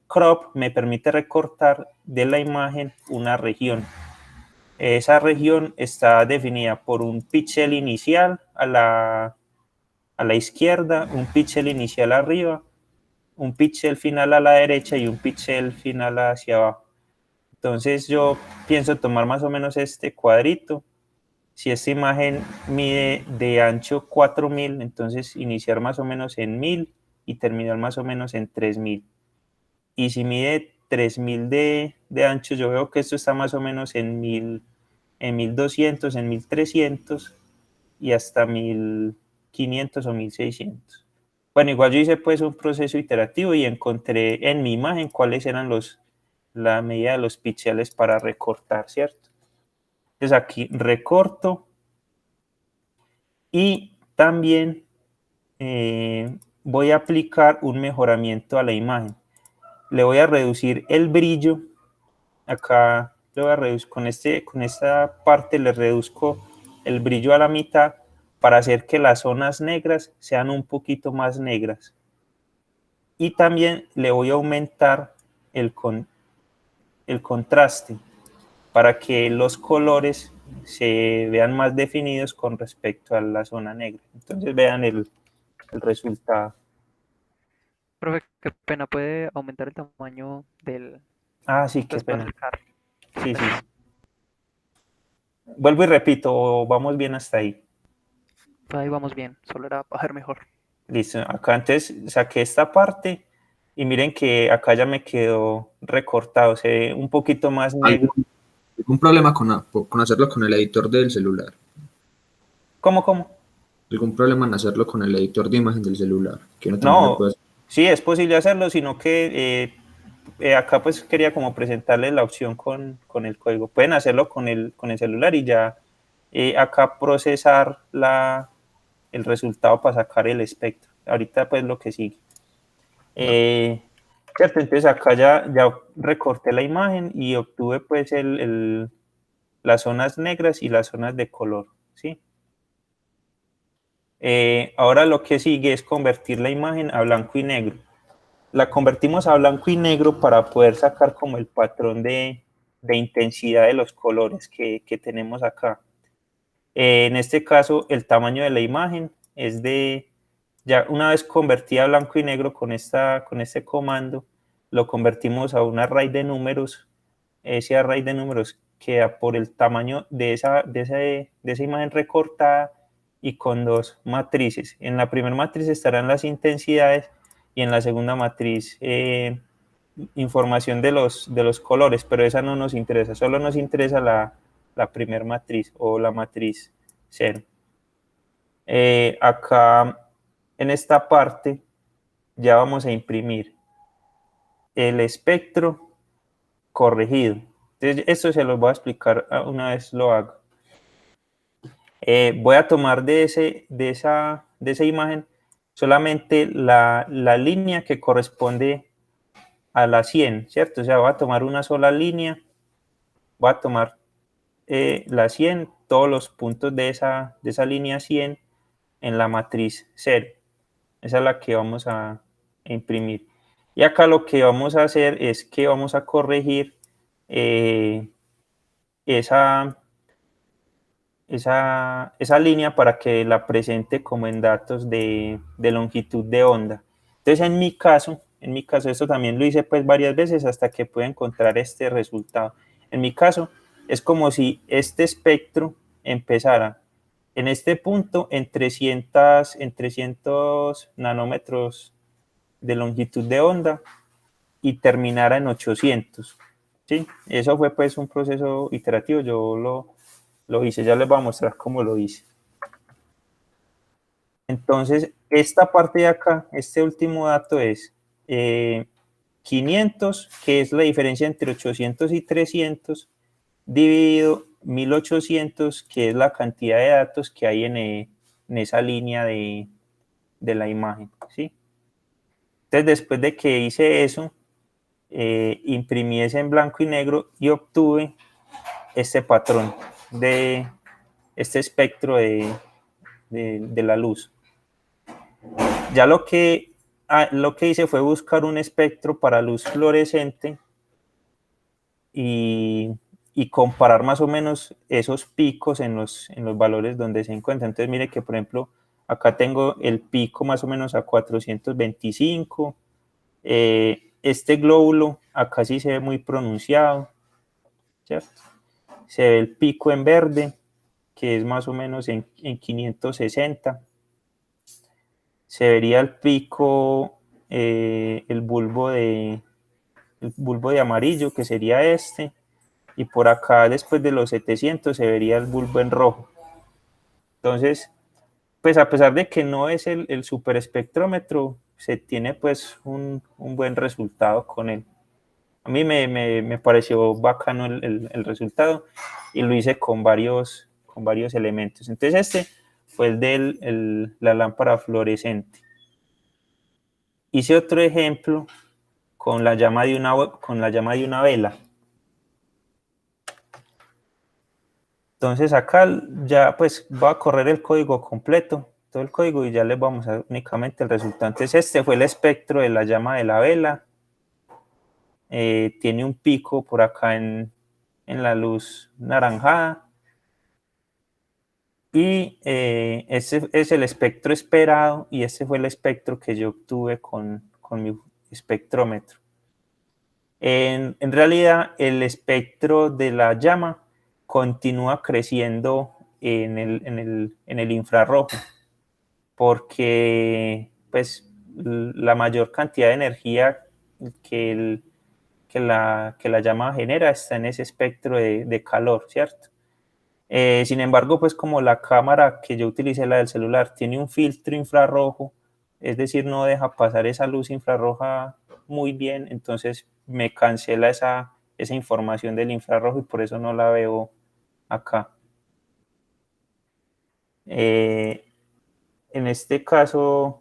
crop me permite recortar de la imagen una región. Esa región está definida por un píxel inicial a la izquierda, un píxel inicial arriba, un píxel final a la derecha y un píxel final hacia abajo. Entonces yo pienso tomar más o menos este cuadrito. Si esta imagen mide de ancho 4000, entonces iniciar más o menos en 1000 y terminar más o menos en 3000. Y si mide 3000 de ancho, yo veo que esto está más o menos en 1200, en 1300 y hasta 1500 o 1600. Bueno, igual yo hice pues un proceso iterativo y encontré en mi imagen cuáles eran la medida de los píxeles para recortar, ¿cierto? Entonces aquí recorto y también voy a aplicar un mejoramiento a la imagen. Le voy a reducir el brillo. Acá le voy a reducir con esta parte le reduzco el brillo a la mitad para hacer que las zonas negras sean un poquito más negras. Y también le voy a aumentar el contraste para que los colores se vean más definidos con respecto a la zona negra. Entonces vean el resultado. Profe, qué pena, ¿puede aumentar el tamaño del... Sí, qué Pues para pena. acercar? Sí. Vuelvo y repito, vamos bien hasta ahí. Por ahí vamos bien, solo era para ver mejor. Listo, acá antes saqué esta parte y miren que acá ya me quedó recortado, se ve un poquito más negro. ¿Algún problema con hacerlo con el editor del celular? ¿Cómo? ¿Algún problema en hacerlo con el editor de imagen del celular? Que uno también lo No, puede hacer. sí, es posible hacerlo, sino que acá pues quería como presentarles la opción con el código. Pueden hacerlo con el celular y ya acá procesar el resultado para sacar el espectro. Ahorita pues lo que sigue. ¿Cierto? Entonces acá ya recorté la imagen y obtuve pues las zonas negras y las zonas de color, ¿sí? Ahora lo que sigue es convertir la imagen a blanco y negro. La convertimos a blanco y negro para poder sacar como el patrón de intensidad de los colores que tenemos acá. En este caso, el tamaño de la imagen es ya una vez convertida a blanco y negro con este comando, lo convertimos a un array de números. Ese array de números queda por el tamaño de esa imagen recortada y con dos matrices. En la primera matriz estarán las intensidades y en la segunda matriz información de los colores, pero esa no nos interesa, solo nos interesa la primera matriz o la matriz 0. Acá en esta parte ya vamos a imprimir el espectro corregido. Entonces, esto se los voy a explicar una vez lo haga. Voy a tomar de esa imagen solamente la línea que corresponde a la 100, ¿cierto? O sea, voy a tomar una sola línea, voy a tomar la 100, todos los puntos de esa línea 100 en la matriz 0. Esa es la que vamos a imprimir. Y acá lo que vamos a hacer es que vamos a corregir esa línea para que la presente como en datos de longitud de onda. Entonces, en mi caso, esto también lo hice pues varias veces hasta que pude encontrar este resultado. En mi caso, es como si este espectro empezara en este punto en 300 nanómetros de longitud de onda y terminara en 800. ¿Sí? Eso fue pues un proceso iterativo, yo lo hice, ya les voy a mostrar cómo lo hice. Entonces, esta parte de acá, este último dato es 500, que es la diferencia entre 800 y 300, dividido 1800, que es la cantidad de datos que hay en esa línea de la imagen, ¿sí? Entonces, después de que hice eso, imprimí ese en blanco y negro y obtuve este patrón de este espectro de la luz. Ya lo que hice fue buscar un espectro para luz fluorescente y comparar más o menos esos picos en los valores donde se encuentran. Entonces mire que por ejemplo acá tengo el pico más o menos a 425, este glóbulo acá sí se ve muy pronunciado, ¿cierto? Se ve el pico en verde, que es más o menos en 560. Se vería el pico, el bulbo de amarillo, que sería este, y por acá después de los 700 se vería el bulbo en rojo. Entonces, pues a pesar de que no es el superespectrómetro, se tiene pues un buen resultado con él. A mí me pareció bacano el resultado y lo hice con varios elementos. Entonces este fue el de la lámpara fluorescente. Hice otro ejemplo con la llama de una vela. Entonces acá ya pues voy a correr el código completo, todo el código, y ya les vamos a dar únicamente el resultado. Entonces este fue el espectro de la llama de la vela. Tiene un pico por acá en la luz naranjada. Y ese es el espectro esperado y ese fue el espectro que yo obtuve con mi espectrómetro. En realidad, el espectro de la llama continúa creciendo en el infrarrojo. porque pues la mayor cantidad de energía que, que la llama genera está en ese espectro de calor, ¿cierto? Sin embargo, pues como la cámara que yo utilicé, la del celular, tiene un filtro infrarrojo, es decir, no deja pasar esa luz infrarroja muy bien, entonces me cancela esa información del infrarrojo y por eso no la veo acá. En este caso,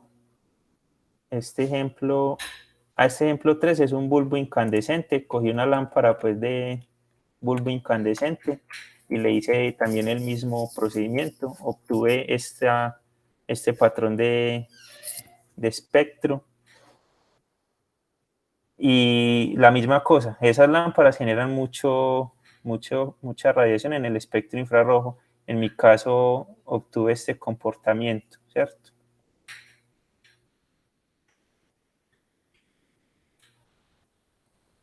este ejemplo 3 es un bulbo incandescente. Cogí una lámpara pues de bulbo incandescente y le hice también el mismo procedimiento. Obtuve este patrón de espectro. Y la misma cosa, esas lámparas generan mucha radiación en el espectro infrarrojo. En mi caso obtuve este comportamiento, ¿cierto?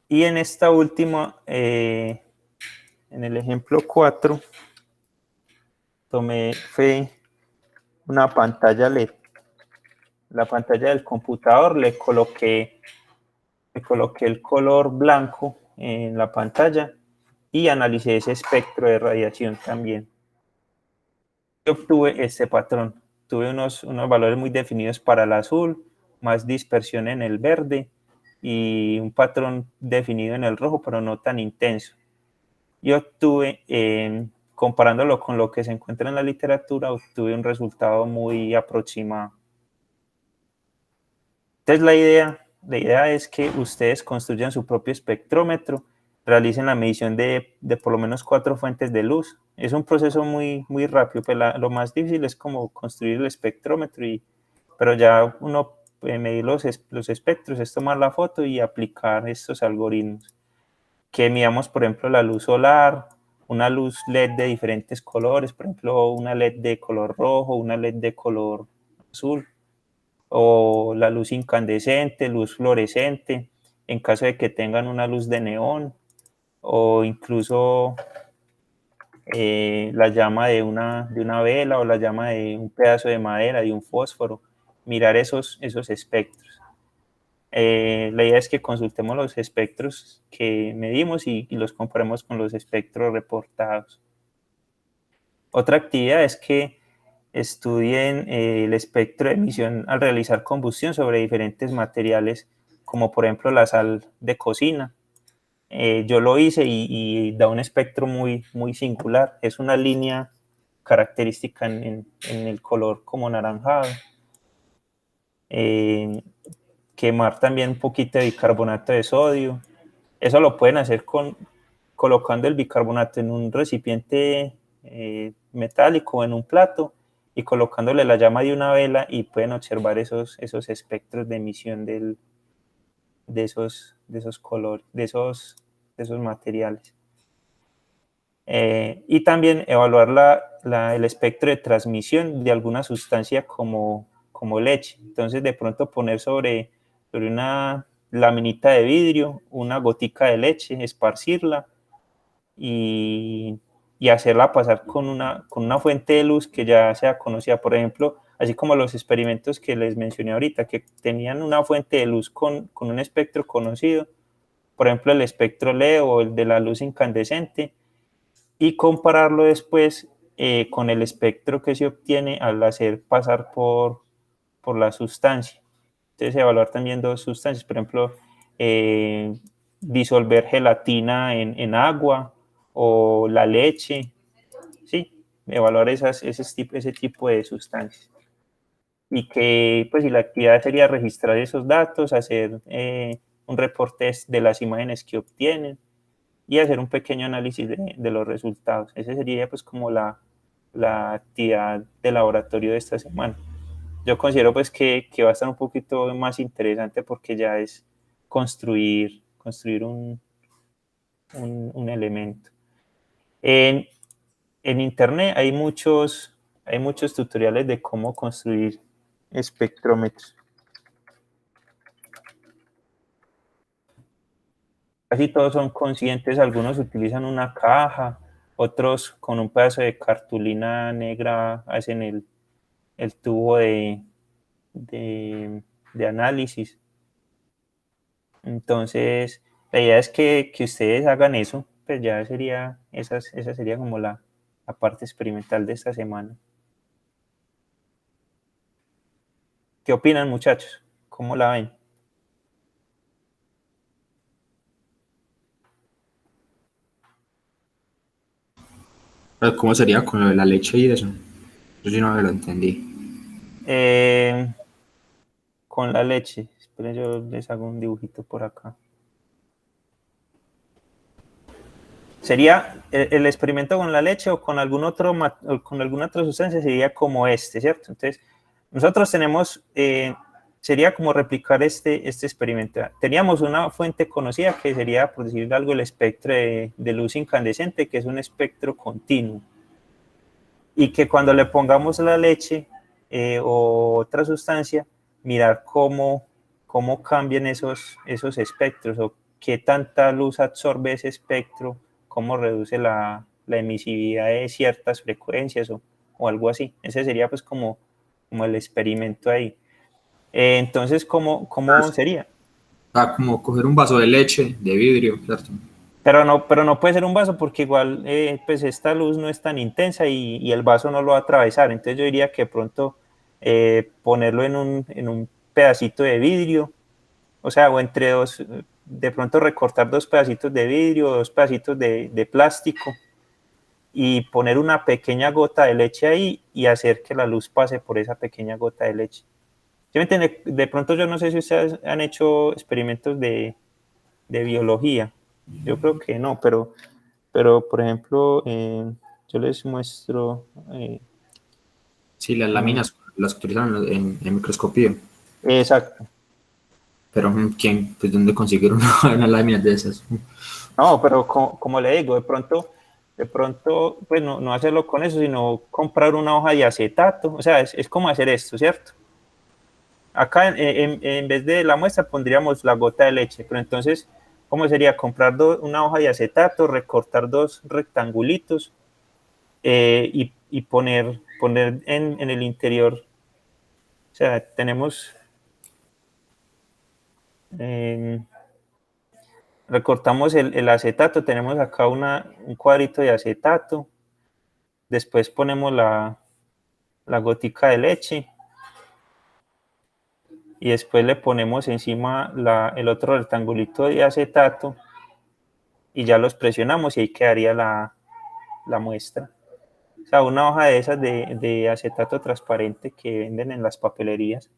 Y en esta última, en el ejemplo 4, fue una pantalla LED. La pantalla del computador le coloqué el color blanco en la pantalla y analicé ese espectro de radiación también. Y obtuve este patrón. Tuve unos valores muy definidos para el azul, más dispersión en el verde y un patrón definido en el rojo, pero no tan intenso. Y obtuve, comparándolo con lo que se encuentra en la literatura, obtuve un resultado muy aproximado. Entonces la idea es que ustedes construyan su propio espectrómetro, realicen la medición de por lo menos 4 fuentes de luz. Es un proceso muy, muy rápido, pues lo más difícil es como construir el espectrómetro, pero ya uno medir los espectros, es tomar la foto y aplicar estos algoritmos. Que midamos, por ejemplo, la luz solar, una luz LED de diferentes colores, por ejemplo, una LED de color rojo, una LED de color azul, o la luz incandescente, luz fluorescente, en caso de que tengan una luz de neón, o incluso la llama de una vela o la llama de un pedazo de madera, de un fósforo, mirar esos espectros. La idea es que consultemos los espectros que medimos y los comparemos con los espectros reportados. Otra actividad es que estudien el espectro de emisión al realizar combustión sobre diferentes materiales, como por ejemplo la sal de cocina. Yo lo hice y da un espectro muy, muy singular. Es una línea característica en el color como anaranjado. Quemar también un poquito de bicarbonato de sodio. Eso lo pueden hacer colocando el bicarbonato en un recipiente metálico, en un plato, y colocándole la llama de una vela y pueden observar esos espectros de emisión de esos colores, de esos materiales. Y también evaluar el espectro de transmisión de alguna sustancia como leche. Entonces, de pronto poner sobre una laminita de vidrio una gotica de leche, esparcirla y hacerla pasar con una fuente de luz que ya sea conocida. Por ejemplo, así como los experimentos que les mencioné ahorita, que tenían una fuente de luz con un espectro conocido, por ejemplo, el espectro LED o el de la luz incandescente, y compararlo después con el espectro que se obtiene al hacer pasar por la sustancia. Entonces, evaluar también 2 sustancias, por ejemplo, disolver gelatina en agua o la leche, ¿sí? Evaluar ese tipo de sustancias. Y que, pues, y la actividad sería registrar esos datos, hacer un reporte de las imágenes que obtienen y hacer un pequeño análisis de los resultados. Esa sería, pues, como la actividad de laboratorio de esta semana. Yo considero, pues, que va a estar un poquito más interesante porque ya es construir un elemento. En internet hay muchos tutoriales de cómo construir espectrómetros. Casi todos son conscientes, algunos utilizan una caja, otros con un pedazo de cartulina negra hacen el tubo de análisis. Entonces, la idea es que ustedes hagan eso, pues ya sería, esa sería como la parte experimental de esta semana. ¿Qué opinan, muchachos? ¿Cómo la ven? Pero ¿cómo sería con lo de la leche y eso? Yo sí no me lo entendí. Con la leche. Esperen, yo les hago un dibujito por acá. Sería el experimento con la leche o con algún otro o con alguna otra sustancia sería como este, ¿cierto? Entonces, nosotros tenemos, sería como replicar este experimento. Teníamos una fuente conocida que sería, por decir algo, el espectro de luz incandescente, que es un espectro continuo. Y que cuando le pongamos la leche o otra sustancia, mirar cómo cambian esos espectros o qué tanta luz absorbe ese espectro, cómo reduce la emisividad de ciertas frecuencias o algo así. Ese sería pues como el experimento ahí. Entonces, ¿cómo sería? Ah, como coger un vaso de leche de vidrio, ¿cierto? Pero no puede ser un vaso porque igual pues esta luz no es tan intensa y el vaso no lo va a atravesar. Entonces yo diría que pronto ponerlo en un pedacito de vidrio, o sea, o entre dos, de pronto recortar dos pedacitos de vidrio, dos pedacitos de plástico y poner una pequeña gota de leche ahí y hacer que la luz pase por esa pequeña gota de leche. ¿Sí me entiende? De pronto yo no sé si ustedes han hecho experimentos de biología. Yo creo que no, pero por ejemplo, yo les muestro. Sí, las láminas las utilizan en microscopía. Exacto. Pero ¿quién? Pues ¿dónde consiguieron una lámina de esas? No, pero como le digo, de pronto, pues no hacerlo con eso, sino comprar una hoja de acetato. O sea, es como hacer esto, ¿cierto? Acá en vez de la muestra pondríamos la gota de leche, pero entonces, ¿cómo sería? Comprar una hoja de acetato, recortar dos rectangulitos y poner en el interior. O sea, tenemos, recortamos el acetato, tenemos acá un cuadrito de acetato, después ponemos la gotica de leche y después le ponemos encima el otro rectangulito de acetato y ya los presionamos y ahí quedaría la muestra. O sea, una hoja de esas de acetato transparente que venden en las papelerías.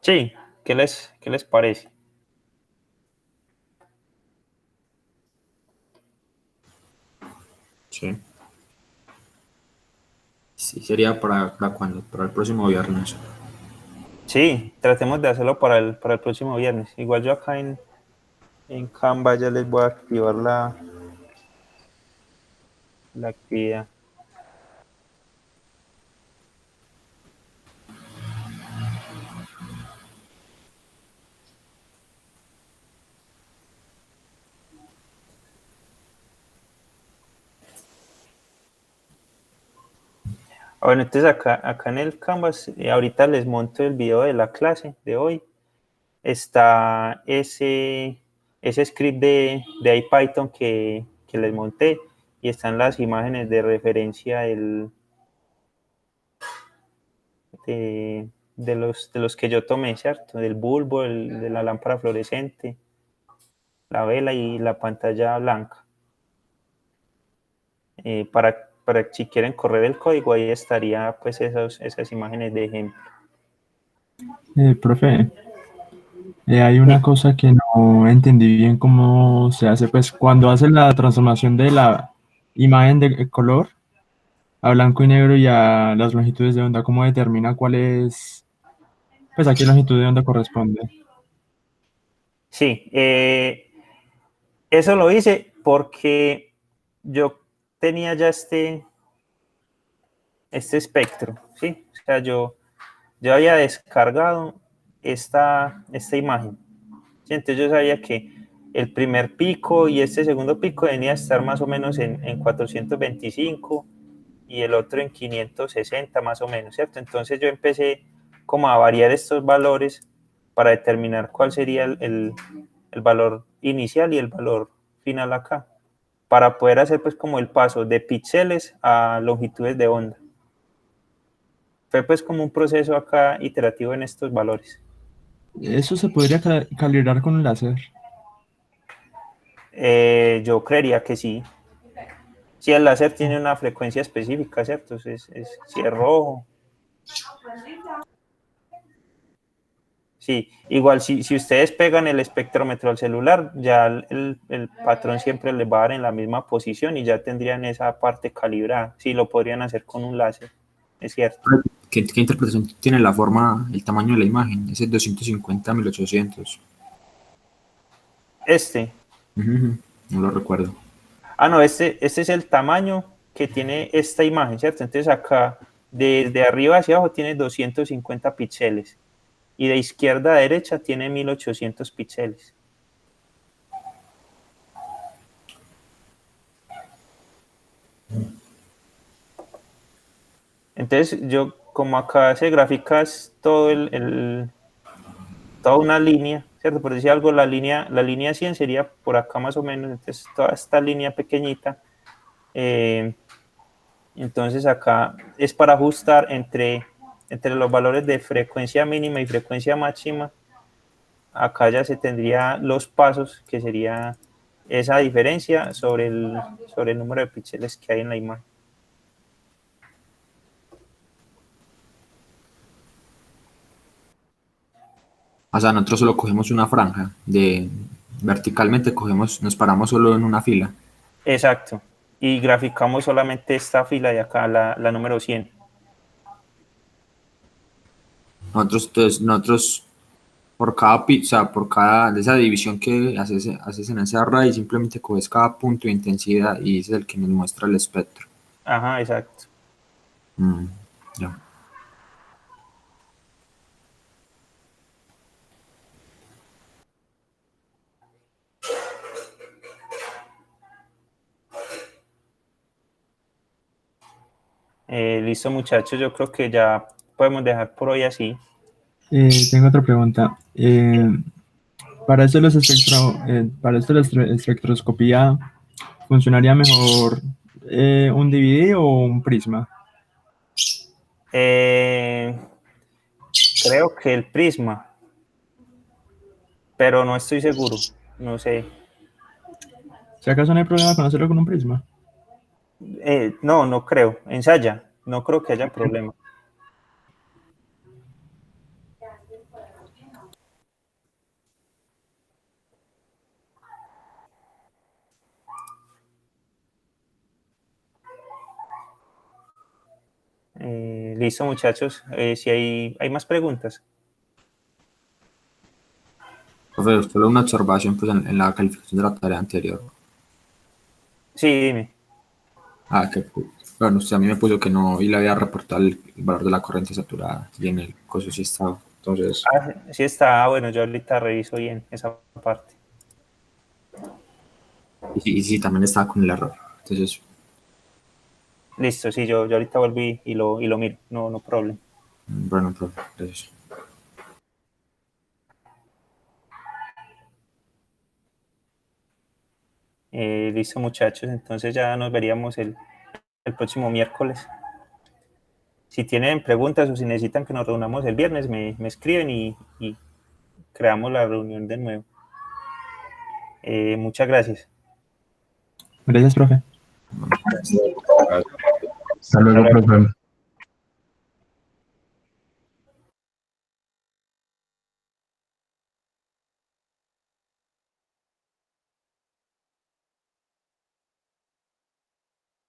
Sí, ¿qué les parece? Sí. Sí, sería para cuándo, para el próximo viernes. Sí, tratemos de hacerlo para el próximo viernes. Igual yo acá en Canva ya les voy a activar la actividad. Bueno, entonces acá en el Canvas, ahorita les monto el video de la clase de hoy. Está ese script de IPython que les monté y están las imágenes de referencia de los que yo tomé, ¿cierto? Del bulbo, de la lámpara fluorescente, la vela y la pantalla blanca. Para si quieren correr el código, ahí estaría pues esas imágenes de ejemplo. Profe, hay una cosa que no entendí bien cómo se hace, pues cuando hace la transformación de la imagen de color a blanco y negro y a las longitudes de onda, ¿cómo determina cuál es, pues a qué longitud de onda corresponde? Sí, eso lo hice porque yo tenía ya este espectro, ¿sí? O sea, yo había descargado esta imagen, ¿sí? Entonces yo sabía que el primer pico y este segundo pico venía a estar más o menos en 425 y el otro en 560 más o menos, ¿cierto? Entonces yo empecé como a variar estos valores para determinar cuál sería el valor inicial y el valor final acá, para poder hacer pues como el paso de píxeles a longitudes de onda. Fue pues como un proceso acá iterativo en estos valores. Eso se podría calibrar con un láser. Yo creería que sí. Si el láser tiene una frecuencia específica, ¿cierto? Si es rojo. Sí, igual si ustedes pegan el espectrómetro al celular, ya el patrón siempre les va a dar en la misma posición y ya tendrían esa parte calibrada. Sí, lo podrían hacer con un láser, es cierto. ¿Qué interpretación tiene la forma, el tamaño de la imagen? Ese 250-1800. No lo recuerdo. No, este es el tamaño que tiene esta imagen, ¿cierto? Entonces acá, desde arriba hacia abajo, tiene 250 píxeles y de izquierda a derecha tiene 1800 píxeles. Entonces yo, como acá se gráficas todo toda una línea, ¿cierto? Por decir algo, la línea 100 sería por acá más o menos, entonces toda esta línea pequeñita, entonces acá es para ajustar entre los valores de frecuencia mínima y frecuencia máxima. Acá ya se tendría los pasos, que sería esa diferencia sobre el número de píxeles que hay en la imagen. O sea, nosotros solo cogemos una franja, verticalmente nos paramos solo en una fila. Exacto. Y graficamos solamente esta fila de acá, la número 100. Nosotros por cada pizza, de esa división que haces en ese array, simplemente coges cada punto de intensidad y ese es el que nos muestra el espectro. Ajá, exacto. Ya. Listo, muchachos, yo creo que ya podemos dejar por hoy así. Tengo otra pregunta. Para esto, para esto la espectroscopía, ¿funcionaría mejor un DVD o un prisma? Creo que el prisma, pero no estoy seguro, no sé. Si acaso no hay problema con hacerlo con un prisma. No creo, ensaya, no creo que haya problema. Listo, muchachos, si hay más preguntas. Profe, solo una observación pues, en la calificación de la tarea anterior. Sí, dime. Bueno, usted a mí me puso que no y le había reportado el valor de la corriente saturada y en el coso sí estaba. Entonces, Sí está, bueno, yo ahorita reviso bien esa parte. y sí, también estaba con el error. Entonces, Listo, sí, yo ahorita vuelvo y lo miro, no problema. bueno, profe, gracias. Listo, muchachos, entonces ya nos veríamos el próximo miércoles. Si tienen preguntas o si necesitan que nos reunamos el viernes, me escriben y creamos la reunión de nuevo. Muchas gracias. Gracias, profe. Hasta luego, profe.